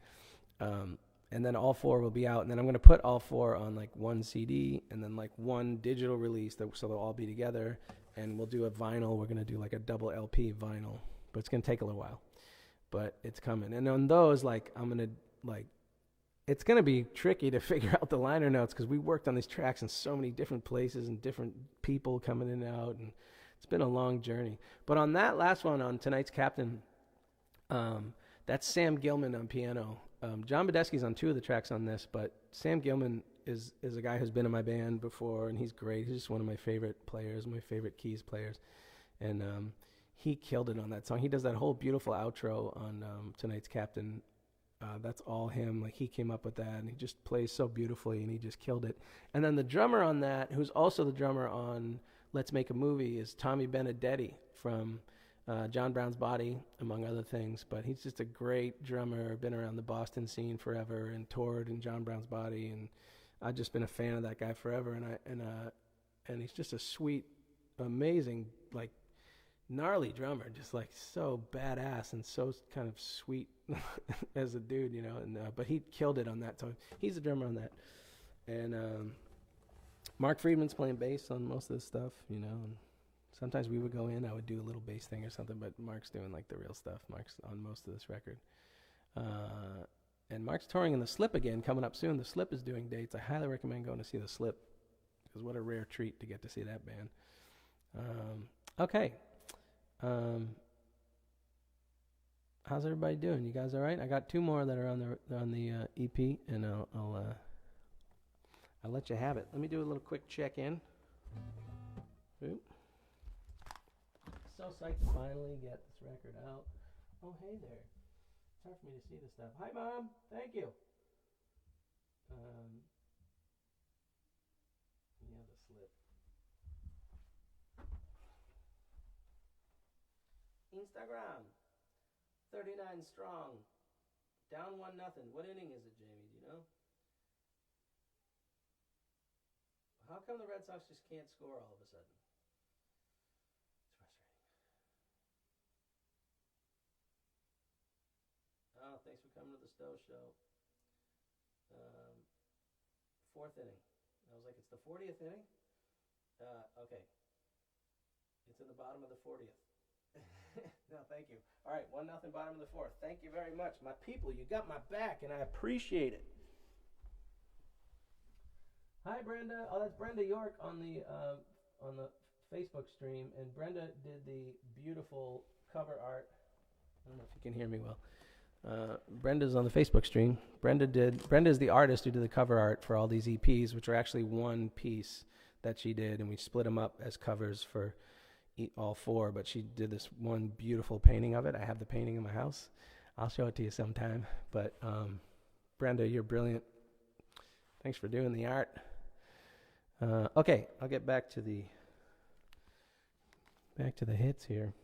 And then all 4 will be out, and then I'm going to put all 4 on one CD and then one digital release so they'll all be together, and we'll do a vinyl. We're going to do a double LP vinyl, but it's going to take a little while, but it's coming. And on those, I'm going to it's going to be tricky to figure out the liner notes because we worked on these tracks in so many different places and different people coming in and out, and it's been a long journey. But on that last one, on Tonight's Captain, that's Sam Gilman on piano. John Badesky's on 2 of the tracks on this, but Sam Gilman is a guy who's been in my band before, and he's great. He's just one of my favorite players, my favorite keys players, and he killed it on that song. He does that whole beautiful outro on Tonight's Captain. That's all him. He came up with that, and he just plays so beautifully, and he just killed it. And then the drummer on that, who's also the drummer on Let's Make a Movie, is Tommy Benedetti from John Brown's Body, among other things. But he's just a great drummer, been around the Boston scene forever and toured in John Brown's Body, and I've just been a fan of that guy forever. And he's just a sweet, amazing, gnarly drummer, just like so badass and so kind of sweet as a dude, you know. And but he killed it on that. So he's a drummer on that. And Mark Friedman's playing bass on most of this stuff, you know. And sometimes we would go in, I would do a little bass thing or something, but Mark's doing like the real stuff. Mark's on most of this record. And Mark's touring in The Slip again, coming up soon. The Slip is doing dates. I highly recommend going to see The Slip, because what a rare treat to get to see that band. Okay. How's everybody doing? You guys all right? I got 2 more that are on the EP, and I'll let you have it. Let me do a little quick check-in. Oop. So psyched to finally get this record out. Oh, hey there. It's hard for me to see this stuff. Hi, Mom. Thank you. Yeah, The Slip. Instagram. 39 strong. Down 1-0. What inning is it, Jamie? Do you know? How come the Red Sox just can't score all of a sudden? It's frustrating. Oh, thanks for coming to the Stowe Show. 4th inning. I was like, it's the 40th inning? Okay. It's in the bottom of the 40th. No, thank you. All right, 1-0 bottom of the 4th. Thank you very much. My people, you got my back, and I appreciate it. Hi, Brenda. Oh, that's Brenda York on the Facebook stream, and Brenda did the beautiful cover art. I don't know if you can hear me well. Brenda's on the Facebook stream. Brenda's the artist who did the cover art for all these EPs, which are actually one piece that she did, and we split them up as covers for all 4, but she did this one beautiful painting of it. I have the painting in my house. I'll show it to you sometime. But Brenda, you're brilliant. Thanks for doing the art. Okay, I'll get back to the hits here.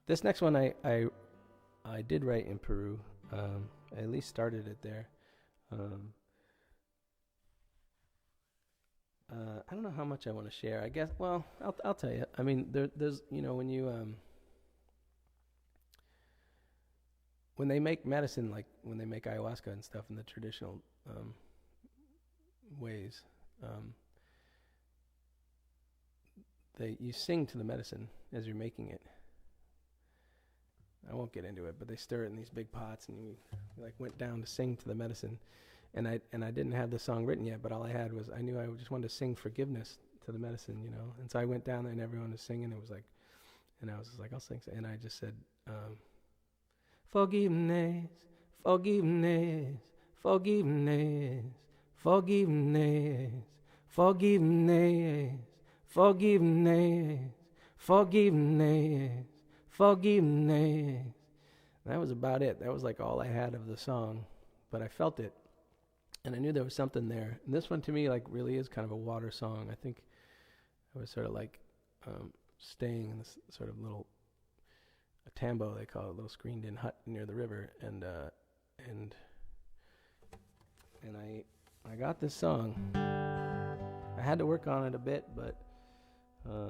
This next one I did write in Peru. I at least started it there. I don't know how much I want to share. I guess. Well, I'll tell you. I mean, there's when you when they make medicine, like when they make ayahuasca and stuff in the traditional ways, you sing to the medicine as you're making it. I won't get into it, but they stir it in these big pots, and we like went down to sing to the medicine. And I didn't have the song written yet, but all I had was, I knew I just wanted to sing forgiveness to the medicine, you know. And so I went down there and everyone was singing. It was like, and I was just like, I'll sing. And I just said, forgiveness, forgiveness, forgiveness, forgiveness, forgiveness, forgiveness, forgiveness, forgiveness. That was about it. That was like all I had of the song, but I felt it. And I knew there was something there. And this one to me like really is kind of a water song. I think I was sort of like staying in this sort of little a tambo, they call it, a little screened in hut near the river. And I got this song. I had to work on it a bit, but I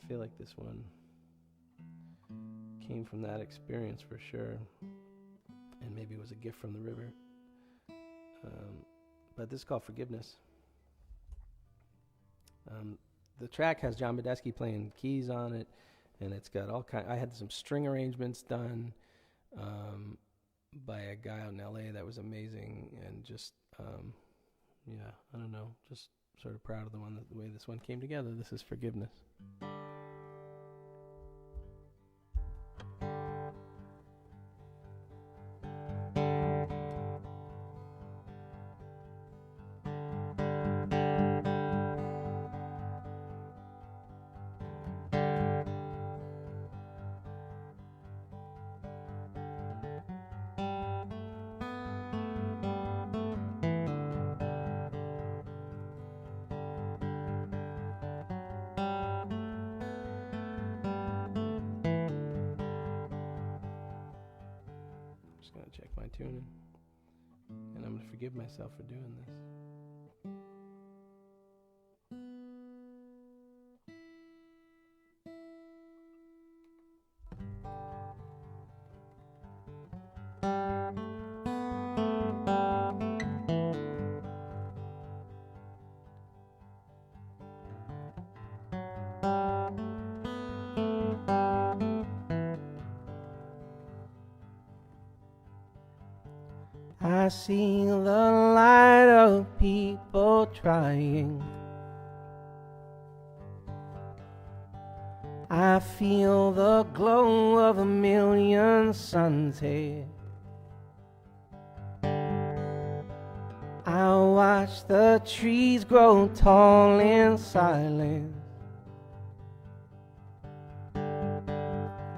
feel like this one came from that experience for sure. And maybe it was a gift from the river. But this is called Forgiveness. The track has John Badesky playing keys on it, and it's got all kind. I had some string arrangements done by a guy out in LA that was amazing, and just yeah, I don't know, just sort of proud of the way this one came together. This is Forgiveness. Check my tuning, and I'm going to forgive myself for doing this. I see the light of people trying. I feel the glow of a million suns here. I watch the trees grow tall in silence.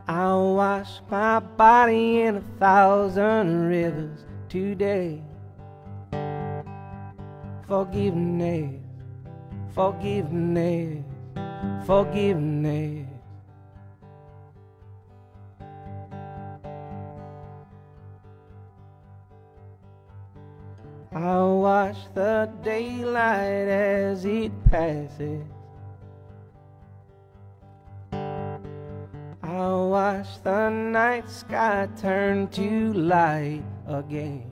I wash my body in 1,000 rivers today. Forgiveness, forgiveness, forgiveness. I watch the daylight as it passes. I watch the night sky turn to light again.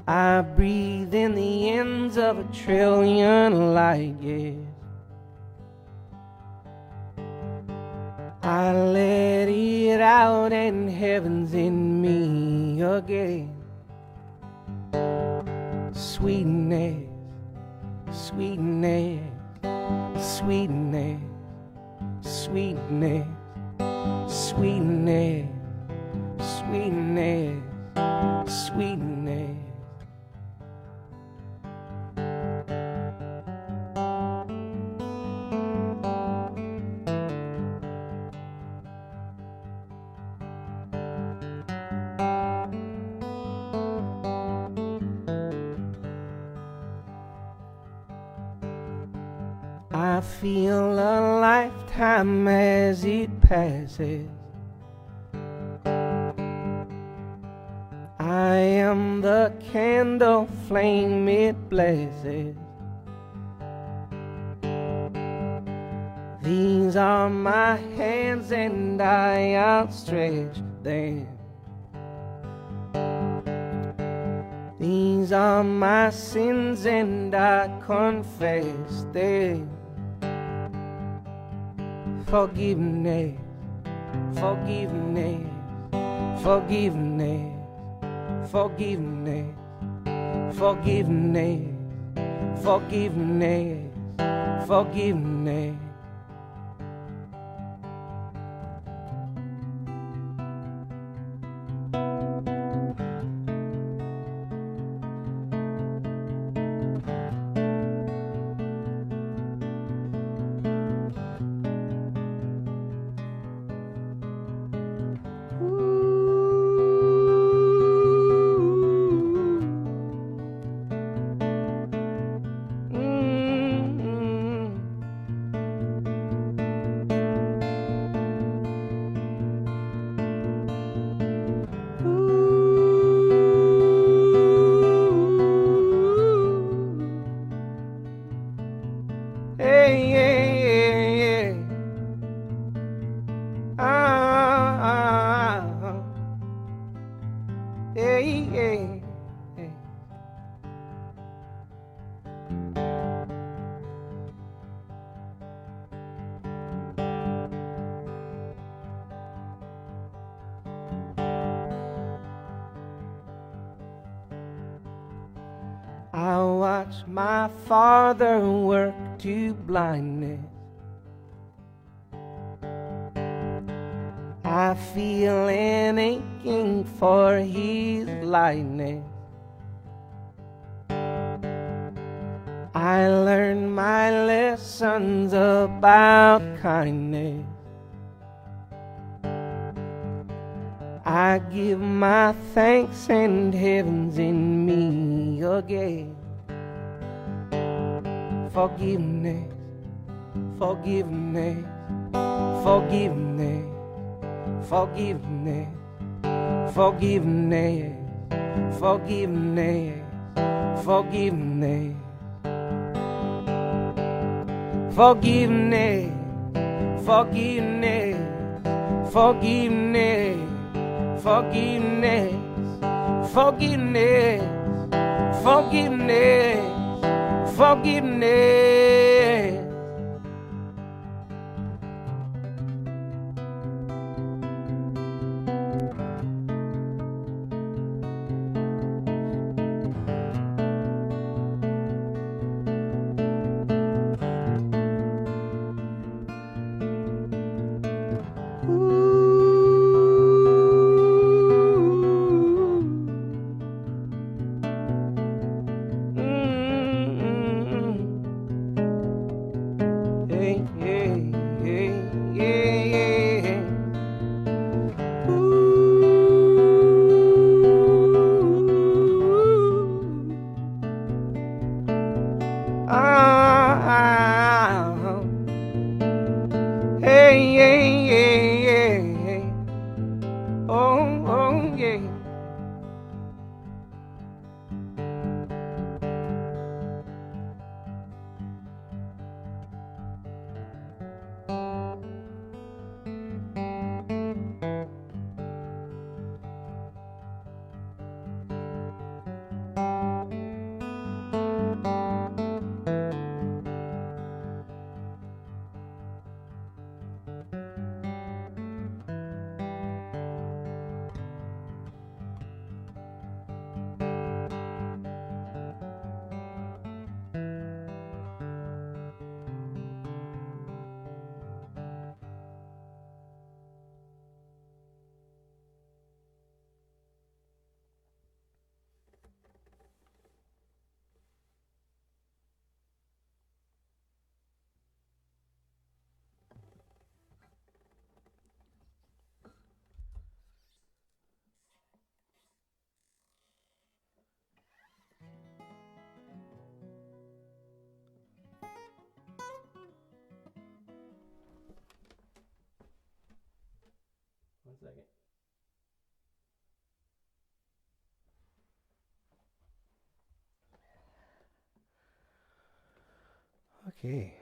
I breathe in the ends of 1,000,000,000 light years. I let it out and heaven's in me again. Sweetness, sweetness, sweetness, sweetness, sweetness, sweetness, sweetness. I feel a lifetime as it passes. I am the candle flame it blazes. These are my hands and I outstretch them. These are my sins and I confess them. Forgiveness, forgiveness, forgiveness, forgiveness, forgiveness, forgiveness, forgiveness. Hey, yeah, yeah, yeah. Hey, yeah, yeah. I watch my father work to blindness. I feel an aching for his lightness. I learn my lessons about kindness. I give my thanks and heaven's in me again. Forgiveness, forgiveness, forgiveness, forgiveness, forgiveness, forgiveness, forgiveness, forgiveness, forgiveness, forgiveness, forgiveness, forgiveness, forgiveness, forgiveness. Okay.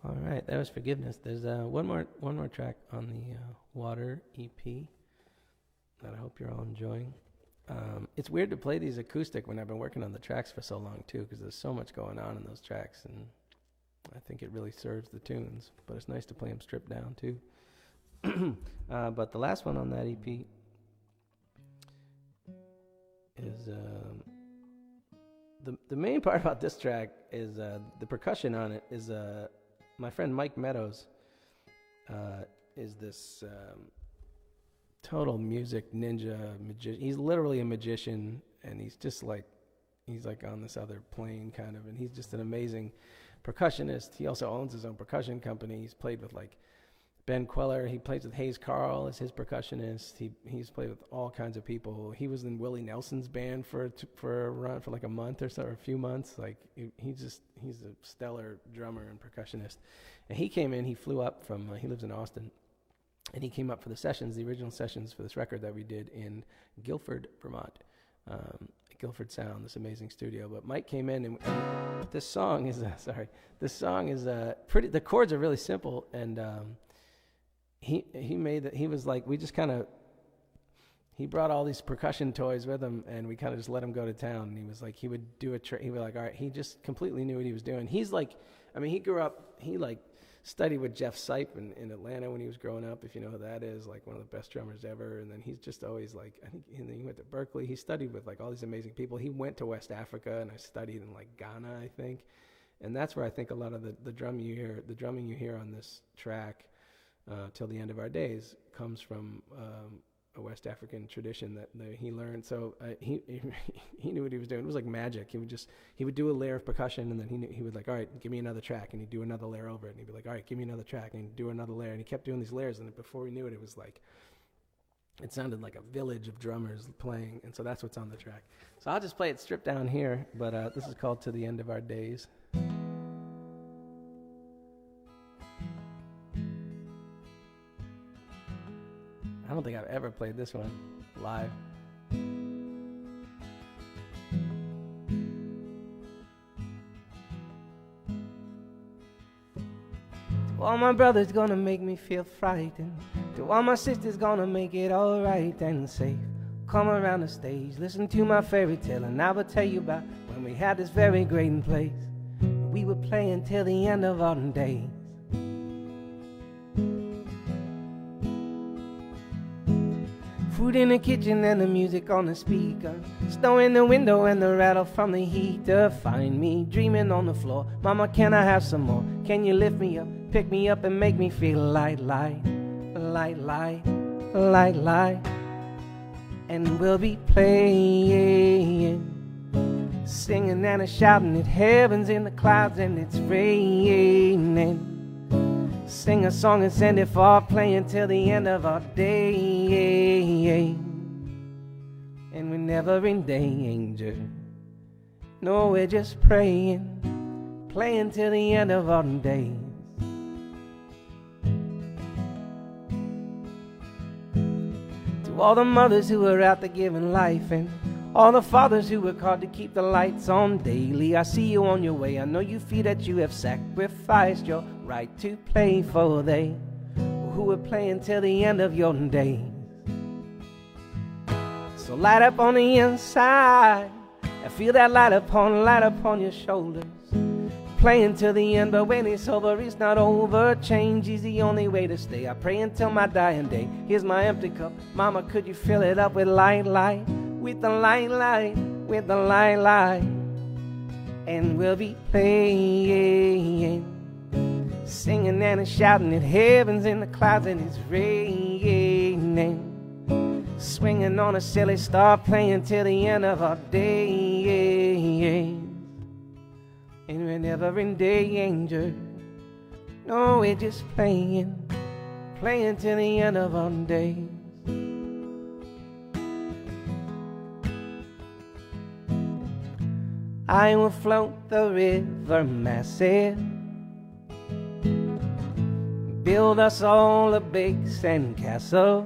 All right, that was Forgiveness. There's one more track on the Water EP that I hope you're all enjoying. It's weird to play these acoustic when I've been working on the tracks for so long too, because there's so much going on in those tracks, and I think it really serves the tunes. But it's nice to play them stripped down too. But the last one on that EP is the main part about this track is the percussion on it is my friend Mike Meadows is this total music ninja magician. He's literally a magician, and he's like on this other plane kind of, and he's just an amazing percussionist. He also owns his own percussion company. He's played with like Ben Queller. He plays with Hayes Carl as his percussionist. He's played with all kinds of people. He was in Willie Nelson's band for a run for like a month or so, or a few months. Like he's a stellar drummer and percussionist. And he came in. He flew up from. He lives in Austin, and he came up for the original sessions for this record that we did in Guilford, Vermont. Guilford Sound, this amazing studio. But Mike came in, and this song is pretty. The chords are really simple, and he made that. He was like, he brought all these percussion toys with him, and we kind of just let him go to town. And he was like, he would do he would like, all right, he just completely knew what he was doing. He's like, I mean, he grew up, he like studied with Jeff Sipe in Atlanta when he was growing up, if you know who that is, like one of the best drummers ever. And then he's just always like, I think he went to Berkeley. He studied with like all these amazing people. He went to West Africa, and I studied in like Ghana, I think. And that's where I think a lot of the drumming you hear on this track, Till the End of Our Days, comes from a West African tradition that he learned. So he knew what he was doing. It was like magic. He would do a layer of percussion, and then he would like, all right, give me another track, and he'd do another layer over it, and he'd be like, all right, give me another track, and he'd do another layer, and he kept doing these layers, and before we knew it, it was like, it sounded like a village of drummers playing, and so that's what's on the track. So I'll just play it stripped down here, but this is called To the End of Our Days. I don't think I've ever played this one live. To all my brothers gonna make me feel frightened. To all my sisters gonna make it alright and safe. Come around the stage, listen to my fairy tale, and I will tell you about when we had this very great place. We were playing till the end of our days. Food in the kitchen and the music on the speaker. Snow in the window and the rattle from the heater. Find me dreaming on the floor. Mama, can I have some more? Can you lift me up, pick me up and make me feel light, light, light, light, light, light. And we'll be playing, singing and a shouting at heaven's in the clouds and it's raining. Sing a song and send it far, playing till the end of our day. And we're never in danger. No, we're just praying, playing till the end of our days. To all the mothers who are out there giving life, and all the fathers who work hard to keep the lights on daily, I see you on your way. I know you feel that you have sacrificed your right to play for they who are playing till the end of your days. So light up on the inside, I feel that light upon your shoulders. Playing till the end, but when it's over, it's not over. Change is the only way to stay. I pray until my dying day. Here's my empty cup, mama, could you fill it up with light, light, with the light, light, with the light, light. And we'll be playing, singing and shouting at heaven's in the clouds and it's raining. Swinging on a silly star, playing till the end of our days. And we're never in danger. No, we're just playing, playing till the end of our days. I will float the river massive, build us all a big sand castle,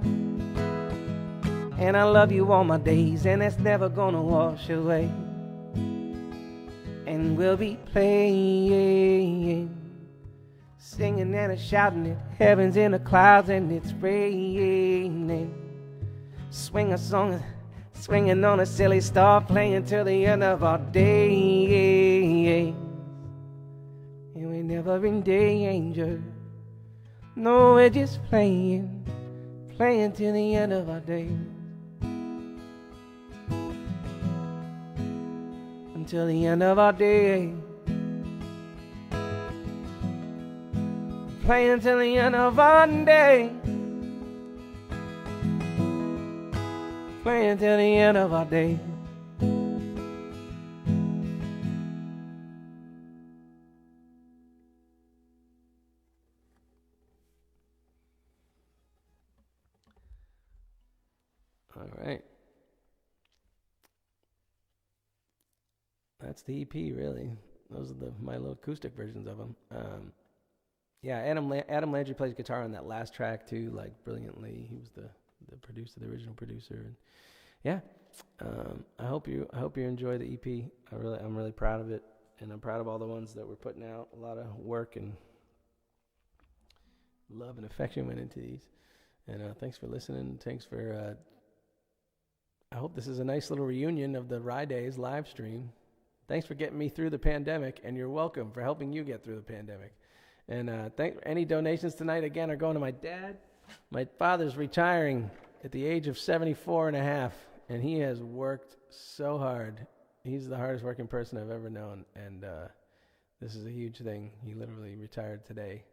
and I love you all my days, and it's never gonna wash away. And we'll be playing, singing and shouting it, heaven's in the clouds and it's raining. Swing a song, swinging on a silly star, playing till the end of our days. And we never in danger, no, we're just playing, playing till the end of our days. Until the end of our day, playing till the end of our day, playing till the end of our day. All right. That's the EP, really. Those are my little acoustic versions of them. Yeah, Adam Landry plays guitar on that last track too, like brilliantly. He was the producer, the original producer. And yeah, I hope you enjoy the EP. I'm really proud of it, and I'm proud of all the ones that we're putting out. A lot of work and love and affection went into these. And thanks for listening. Thanks for. I hope this is a nice little reunion of the Rye Days live stream. Thanks for getting me through the pandemic, and you're welcome for helping you get through the pandemic. And any donations tonight, again, are going to my dad. My father's retiring at the age of 74 and a half, and he has worked so hard. He's the hardest working person I've ever known, and this is a huge thing. He literally retired today.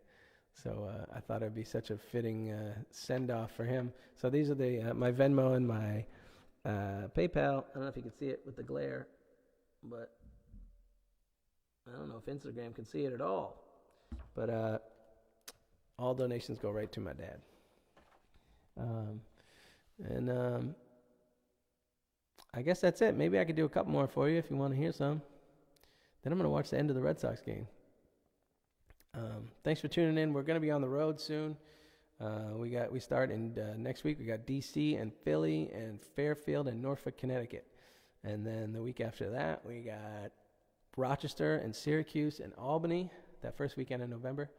So I thought it'd be such a fitting send-off for him. So these are my Venmo and my PayPal. I don't know if you can see it with the glare, but I don't know if Instagram can see it at all. But all donations go right to my dad. I guess that's it. Maybe I could do a couple more for you if you want to hear some. Then I'm going to watch the end of the Red Sox game. Thanks for tuning in. We're going to be on the road soon. We start in next week. We got D.C. and Philly and Fairfield and Norfolk, Connecticut. And then the week after that, we got Rochester and Syracuse and Albany that first weekend in November.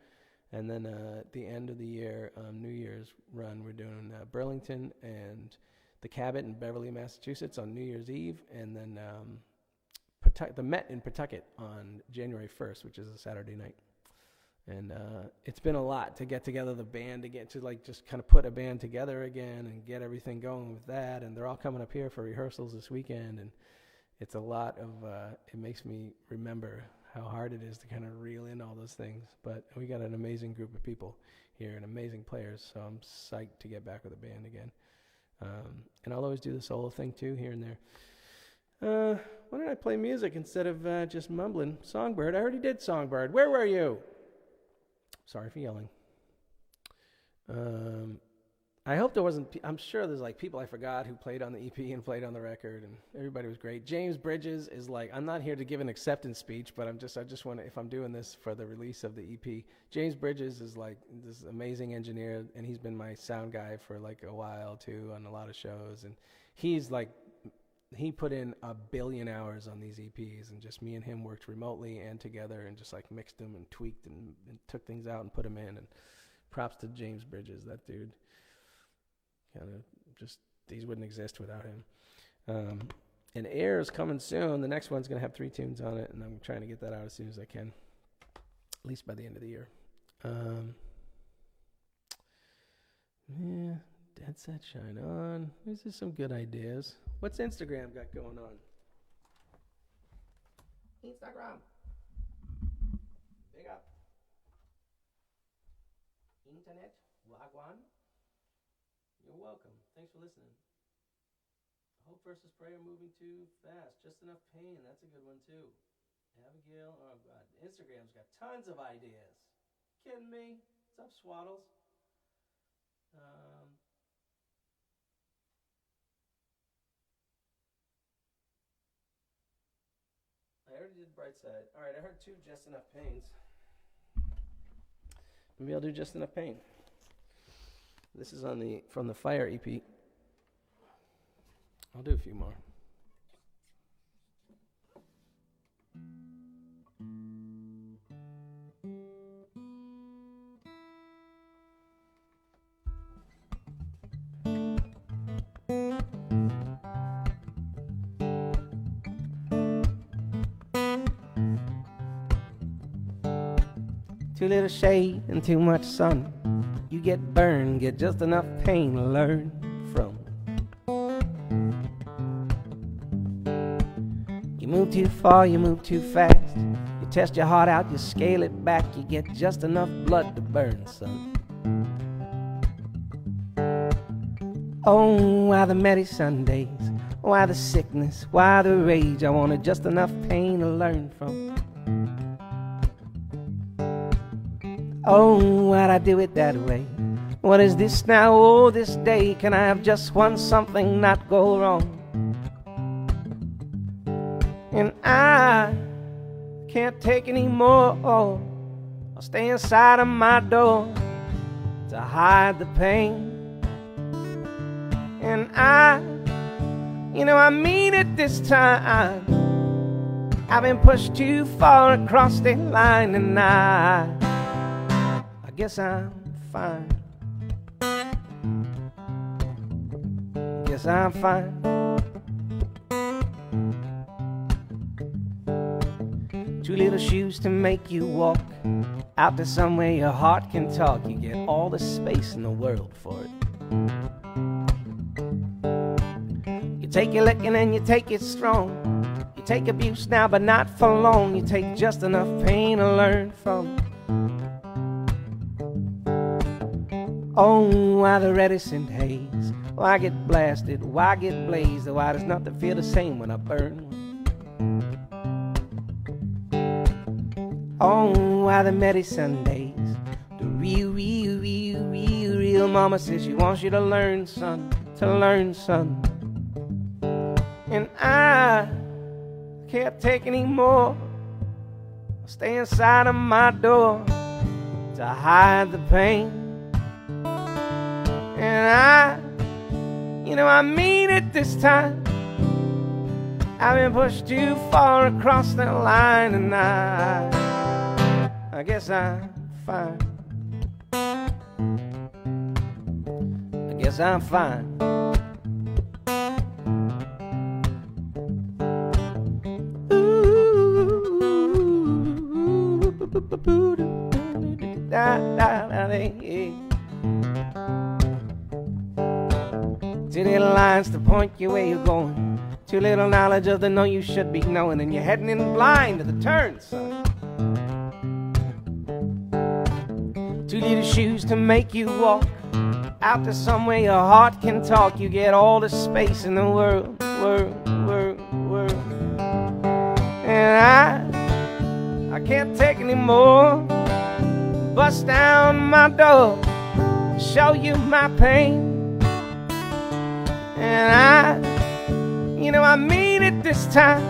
And then at the end of the year, New Year's run, we're doing Burlington and the Cabot in Beverly, Massachusetts on New Year's Eve. And then the Met in Pawtucket on January 1st, which is a Saturday night. And it's been a lot to get together the band, to get to like just kind of put a band together again and get everything going with that. And they're all coming up here for rehearsals this weekend. And it's a lot of, it makes me remember how hard it is to kind of reel in all those things. But we got an amazing group of people here and amazing players. So I'm psyched to get back with the band again. And I'll always do the solo thing too, here and there. Why don't I play music instead of just mumbling? Songbird. I already did Songbird. Where were you? Sorry for yelling. I hope there wasn't. I'm sure there's like people I forgot who played on the EP and played on the record, and everybody was great. James Bridges is like, I'm not here to give an acceptance speech, but I just want to, if I'm doing this for the release of the EP, James Bridges is like this amazing engineer, and he's been my sound guy for like a while too on a lot of shows, and he's like, he put in 1 billion hours on these EPs, and just me and him worked remotely and together and just like mixed them and tweaked and took things out and put them in. And props to James Bridges, that dude. Kind of just, these wouldn't exist without him. And Air is coming soon. The next one's going to have 3 tunes on it, and I'm trying to get that out as soon as I can, at least by the end of the year. Yeah, Dead Set Shine On. These are some good ideas. What's Instagram got going on? Instagram. Big up. Internet. Wagwan. You're welcome. Thanks for listening. Hope versus prayer moving too fast. Just enough pain. That's a good one too. Abigail. Oh God. Instagram's got tons of ideas. Kidding me? What's up, Swaddles? Um, I already did Bright Side. All right, I heard two Just Enough Pains. Maybe I'll do Just Enough Pain. This is from the Fire EP. I'll do a few more. Too little shade and too much sun. You get burned, get just enough pain to learn from. You move too far, you move too fast. You test your heart out, you scale it back. You get just enough blood to burn, son. Oh, why the merry Sundays? Why the sickness? Why the rage? I wanted just enough pain to learn from. Oh, why'd I do it that way? What is this now? Oh, this day. Can I have just one something not go wrong? And I can't take any more. I'll stay inside of my door to hide the pain. And I mean it this time. I've been pushed too far across the line, and I guess I'm fine. Guess I'm fine. Two little shoes to make you walk out to somewhere your heart can talk. You get all the space in the world for it. You take your licking and you take it strong. You take abuse now, but not for long. You take just enough pain to learn from. Oh, why the reticent haze? Why get blasted? Why get blazed? Why does nothing feel the same when I burn? Oh, why the merry Sundays? The real mama says she wants you to learn, son, to learn, son. And I can't take any more. I'll stay inside of my door to hide the pain. And I mean it this time. I've been pushed too far across the line, and I guess I'm fine. I guess I'm fine. Too little lines to point you where you're going. Too little knowledge of the know you should be knowing, and you're heading in blind to the turn, son. Too little shoes to make you walk out to somewhere your heart can talk. You get all the space in the world. And I can't take any more. Bust down my door, show you my pain. And I mean it this time.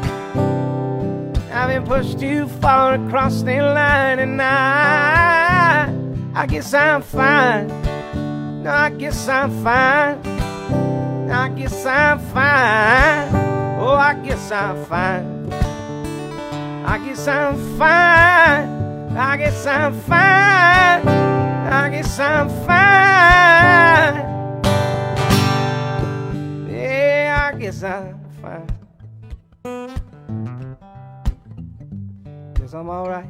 I've been pushed too far across the line, and I guess I'm fine. No, I guess I'm fine. I guess I'm fine. Oh, I guess I'm fine. I guess I'm fine. I guess I'm fine. I guess I'm fine. Yeah, I guess I'm fine. Guess I'm alright.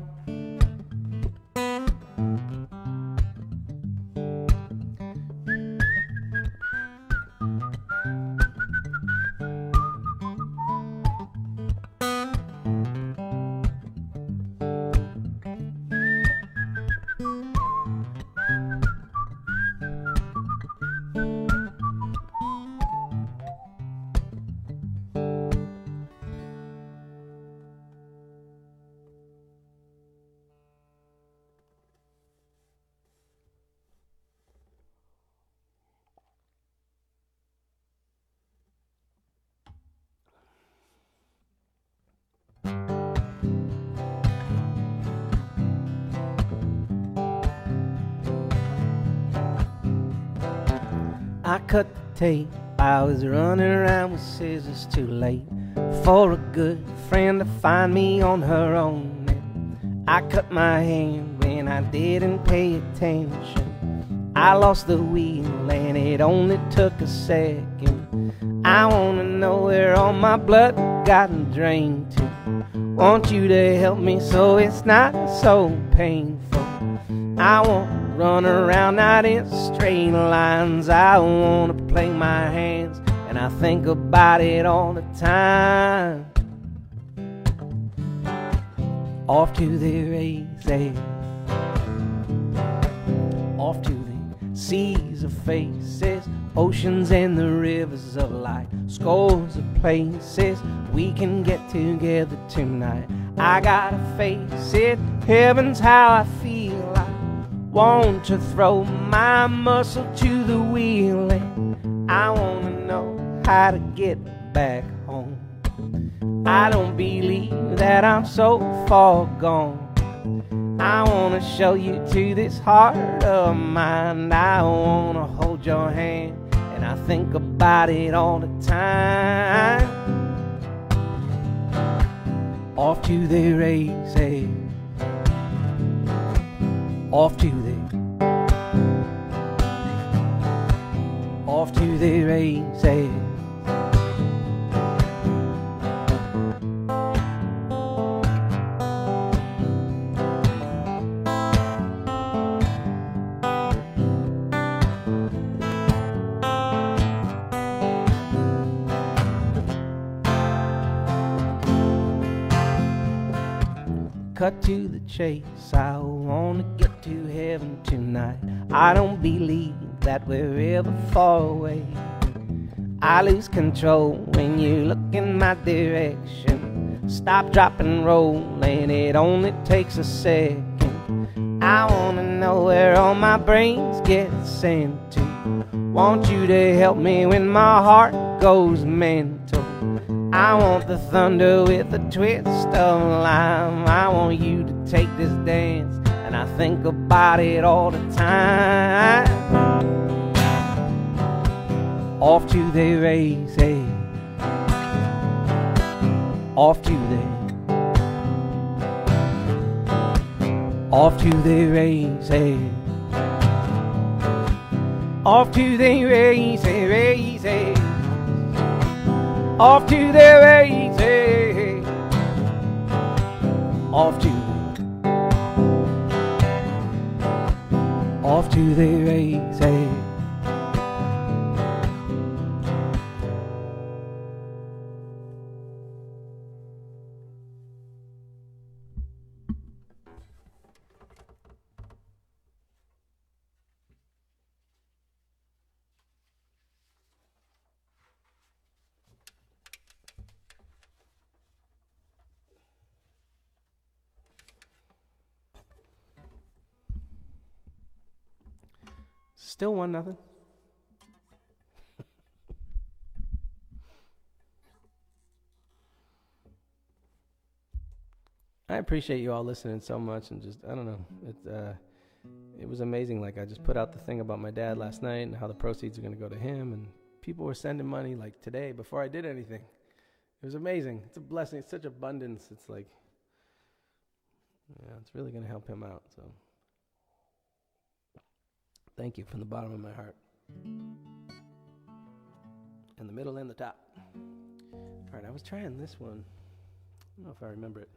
I cut the tape. I was running around with scissors too late for a good friend to find me on her own. I cut my hand when I didn't pay attention. I lost the wheel and it only took a second. I wanna know where all my blood gotten drained to. Want you to help me so it's not so painful. I wanna run around not in straight lines. I wanna play my hands and I think about it all the time. Off to the races, off to the seas of faces, oceans and the rivers of light, scores of places we can get together tonight. I gotta face it, heaven's how I feel. I want to throw my muscle to the wheel, and I wanna know how to get back home. I don't believe that I'm so far gone. I wanna show you to this heart of mine. I wanna hold your hand and I think about it all the time. Off to the races, off to the races. Cut to the chase, I wanna get to heaven tonight. I don't believe that we're ever far away. I lose control when you look in my direction. Stop, drop, and roll, and it only takes a second. I wanna know where all my brains get sent to. Want you to help me when my heart goes mental. I want the thunder with a twist of lime. I want you to take this dance, and I think about it all the time. Off to the races, off to the races, off to the races, races. Off to the races, off to the races. Still 1-0. I appreciate you all listening so much, and just, I don't know, it was amazing. Like, I just put out the thing about my dad last night and how the proceeds are going to go to him, and people were sending money like today before I did anything. It was amazing. It's a blessing. It's such abundance. It's like, yeah, it's really going to help him out. So thank you from the bottom of my heart. In the middle and the top. All right, I was trying this one. I don't know if I remember it.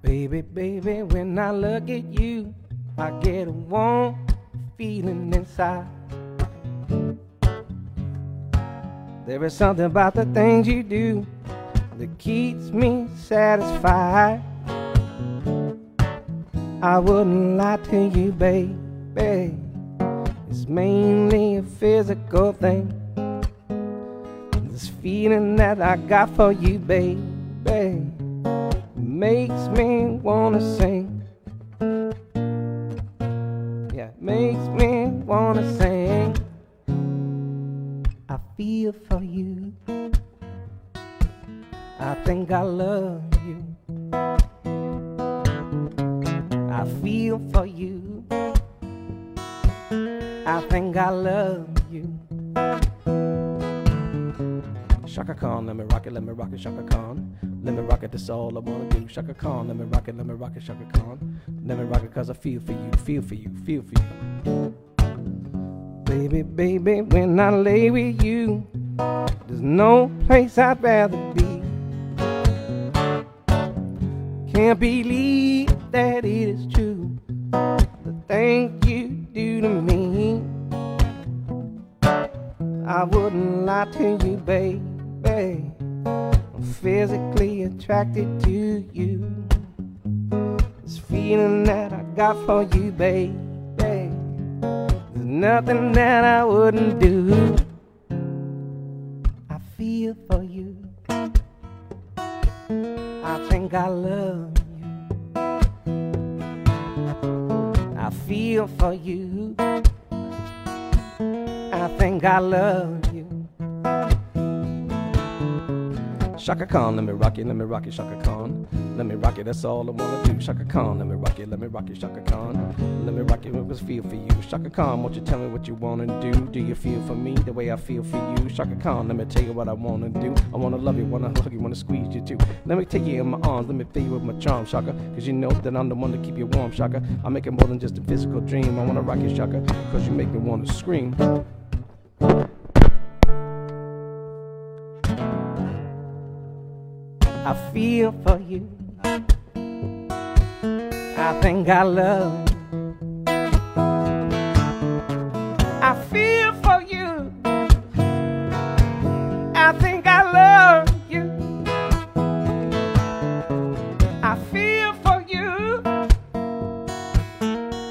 Baby, baby, when I look at you, I get a warm feeling inside. There is something about the things you do that keeps me satisfied. I wouldn't lie to you, baby. It's mainly a physical thing. This feeling that I got for you, baby, makes me wanna sing. Yeah, makes me wanna sing. I feel for you. I think I love you. I feel for you. I think I love you. Shaka Khan, let me rock it, Shaka Khan. Let me rock it, that's all I wanna do. Shaka Khan, let me rock it, Shaka Khan. Let me rock it, cause I feel for you, feel for you, feel for you. Baby, baby, when I lay with you, there's no place I'd rather be. Can't believe that it is true, the things you do to me. I wouldn't lie to you, baby. I'm physically attracted to you. This feeling that I got for you, baby, there's nothing that I wouldn't do. I feel for you. I think I love you. I feel for you. I think I love you. Shaka Khan, let me rock it, Shaka Khan. Let me rock it, that's all I wanna do. Shaka Khan, let me rock it, Shaka Khan. Let me rock it, what was feel for you. Shaka Khan, won't you tell me what you wanna do? Do you feel for me the way I feel for you? Shaka Khan, let me tell you what I wanna do. I wanna love you, wanna hug you, wanna squeeze you too. Let me take you in my arms, let me fill you with my charm, Shaka. Cause you know that I'm the one to keep you warm, Shaka. I'll make it more than just a physical dream. I wanna rock you, Shaka, cause you make me wanna scream. I feel for you. I think I love you. I feel for you. I think I love you. I feel for you.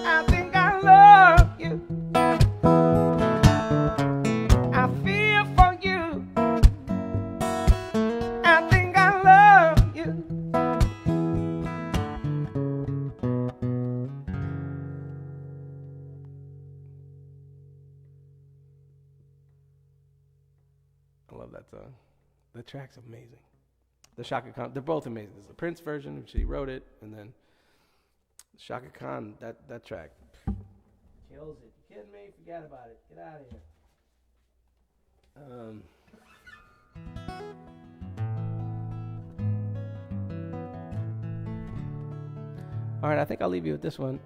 I think I love you. I feel for you. I think I love you. I love that song. The track's amazing. The Shaka Khan, they're both amazing. There's the Prince version, which he wrote it, and then Shaka Khan, that track kills it. You kidding me? Forget about it. Get out of here. All right, I think I'll leave you with this one.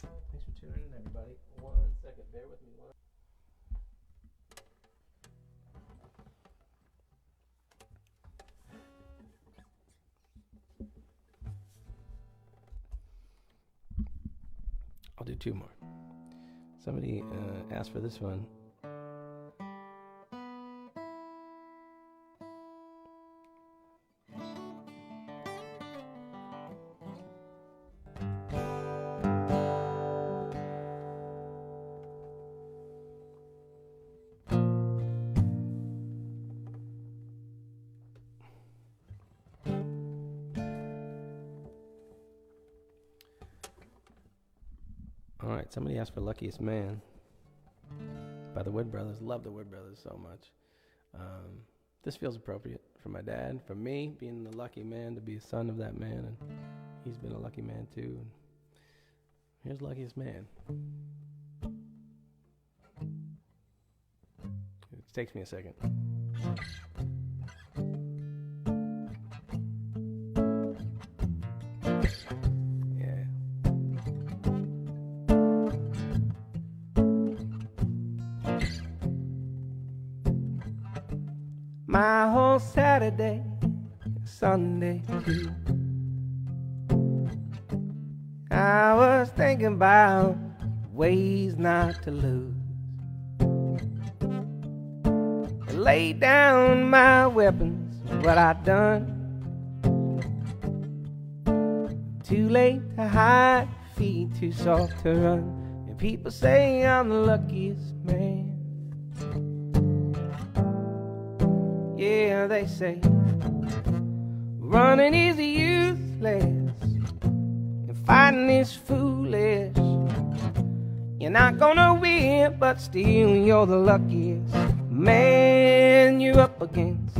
Thanks for tuning in, everybody. 1 second, bear with me. I'll do 2 more. Somebody asked for this one. All right, somebody asked for Luckiest Man by the Wood Brothers. Love the Wood Brothers so much. This feels appropriate for my dad, for me, being the lucky man to be a son of that man, and he's been a lucky man too. And here's Luckiest Man. It takes me a second. My whole Saturday, Sunday too, I was thinking about ways not to lose. I laid down my weapons, what I done. Too late to hide, feet too soft to run. And people say I'm the luckiest man. Yeah, they say running is useless and fighting is foolish. You're not gonna win, but still you're the luckiest man you're up against.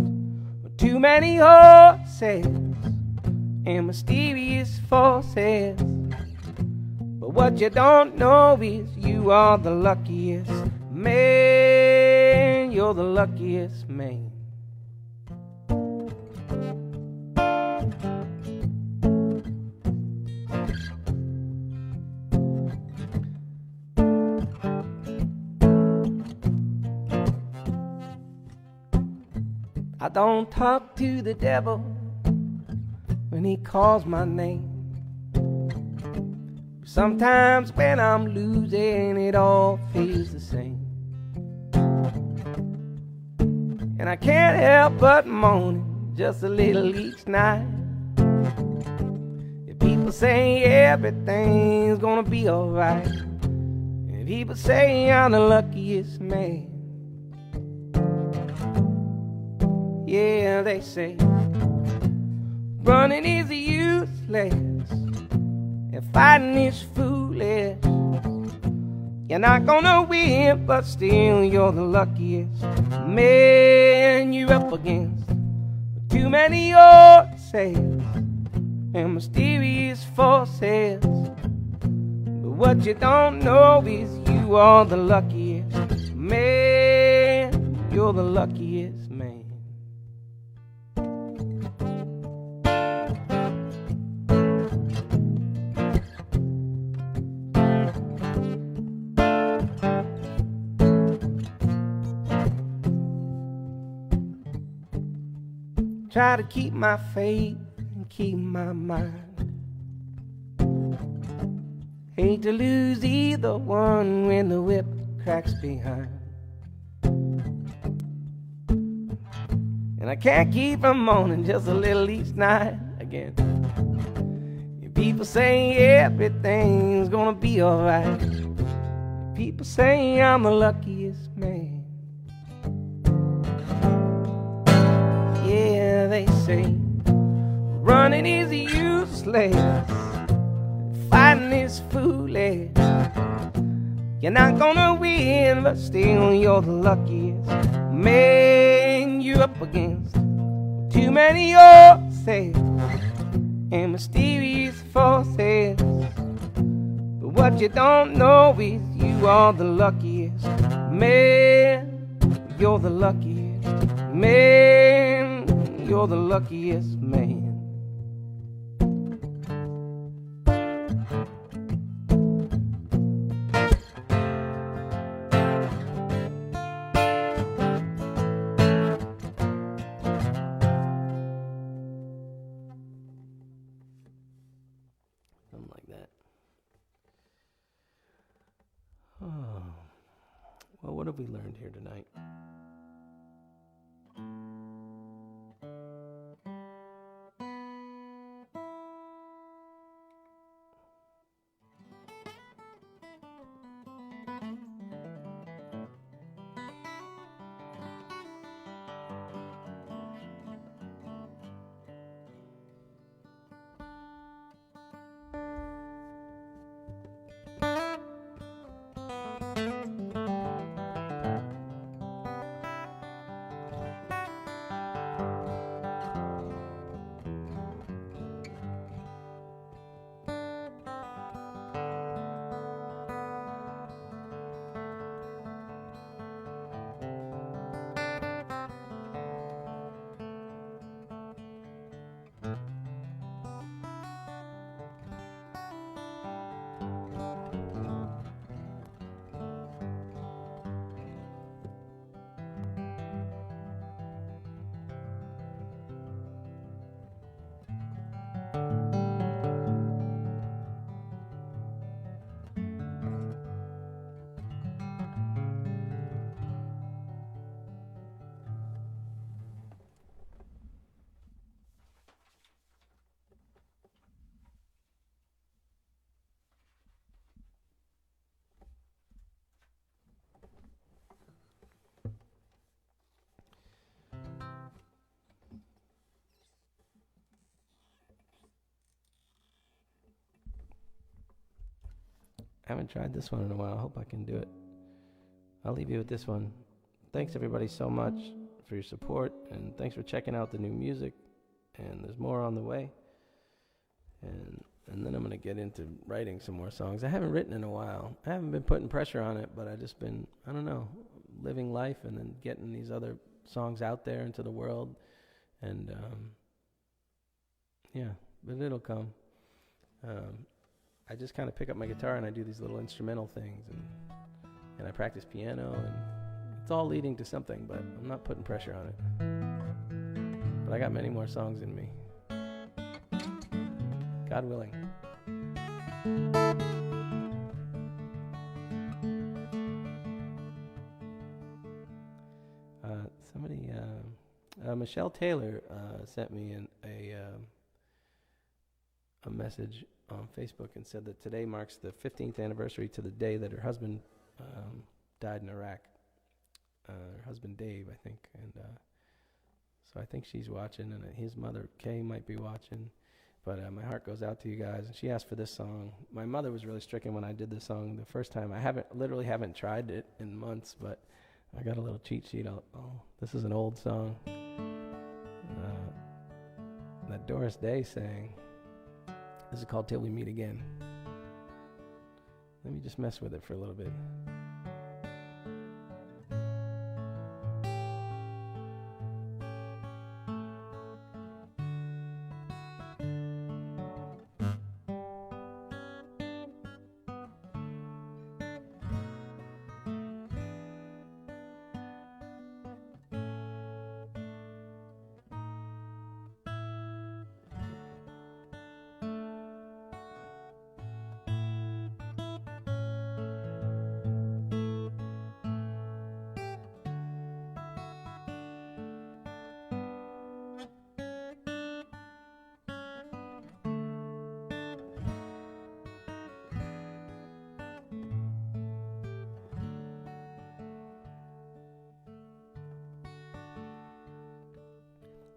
Too many horses and mysterious forces, but what you don't know is you are the luckiest man. You're the luckiest man. I don't talk to the devil when he calls my name. Sometimes when I'm losing, it all feels the same. And I can't help but moaning just a little each night. If people say everything's gonna be alright, and people say I'm the luckiest man. Yeah, they say running is useless and fighting is foolish. You're not gonna win, but still you're the luckiest man you're up against. Too many horses and mysterious forces, but what you don't know is you are the luckiest man. You're the luckiest man. Try to keep my faith and keep my mind. Hate to lose either one when the whip cracks behind. And I can't keep from moaning just a little each night again. If people say everything's gonna be alright, if people say I'm the luckiest man. Yeah, they say running is useless, fighting is foolish. You're not gonna win, but still you're the luckiest man you're up against. Too many horses and mysterious forces, but what you don't know is you are the luckiest man. You're the luckiest man. You're the luckiest man. Something like that. Oh. Well, what have we learned here tonight? I haven't tried this one in a while. I hope I can do it. I'll leave you with this one. Thanks everybody so much for your support, and thanks for checking out the new music. And there's more on the way. And then I'm going to get into writing some more songs. I haven't written in a while. I haven't been putting pressure on it, but I just been, I don't know, living life and then getting these other songs out there into the world. And yeah, but it'll come. I just kind of pick up my guitar and I do these little instrumental things, and I practice piano, and it's all leading to something, but I'm not putting pressure on it. But I got many more songs in me. God willing. Michelle Taylor sent me a message on Facebook and said that today marks the 15th anniversary to the day that her husband died in Iraq. Her husband Dave, I think, and so I think she's watching, and his mother Kay might be watching. But my heart goes out to you guys. And she asked for this song. My mother was really stricken when I did this song the first time. I haven't tried it in months, but I got a little cheat sheet. This is an old song that Doris Day sang. This is called Till We Meet Again. Let me just mess with it for a little bit.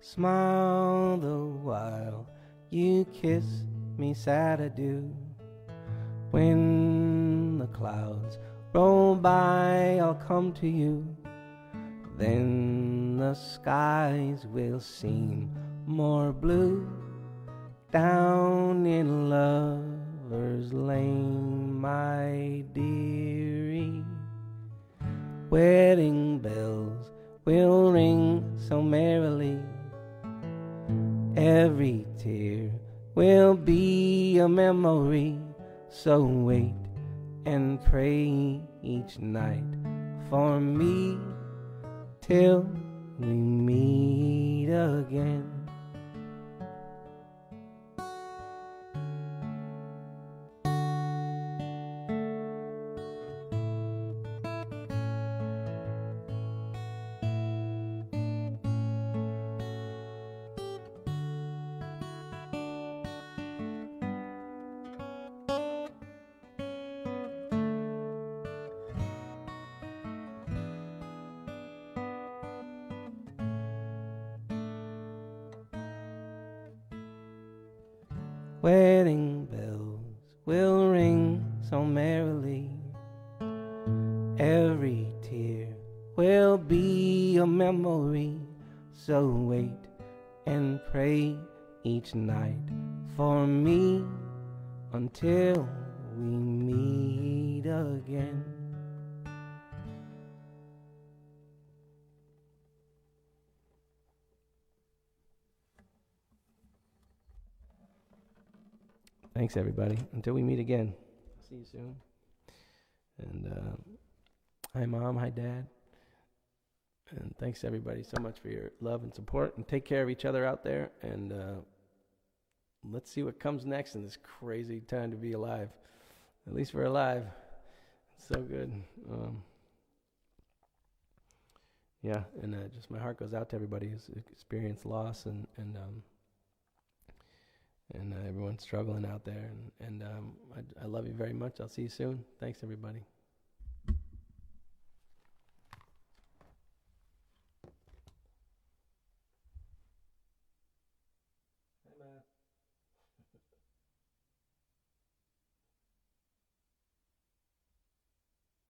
Smile the while you kiss me, sad adieu. When the clouds roll by, I'll come to you. Then the skies will seem more blue. Down in Lover's Lane, my dearie, wedding bells will ring so merrily. Every tear will be a memory. So wait and pray each night for me till we meet again. Wedding bells will ring so merrily. Every tear will be a memory. So wait and pray each night for me until we meet again. Thanks, everybody. Until we meet again. See you soon. And hi, Mom. Hi, Dad. And thanks, everybody, so much for your love and support. And take care of each other out there. And let's see what comes next in this crazy time to be alive. At least we're alive. It's so good. Yeah, and just my heart goes out to everybody who's experienced loss and everyone's struggling out there. And I love you very much. I'll see you soon. Thanks, everybody.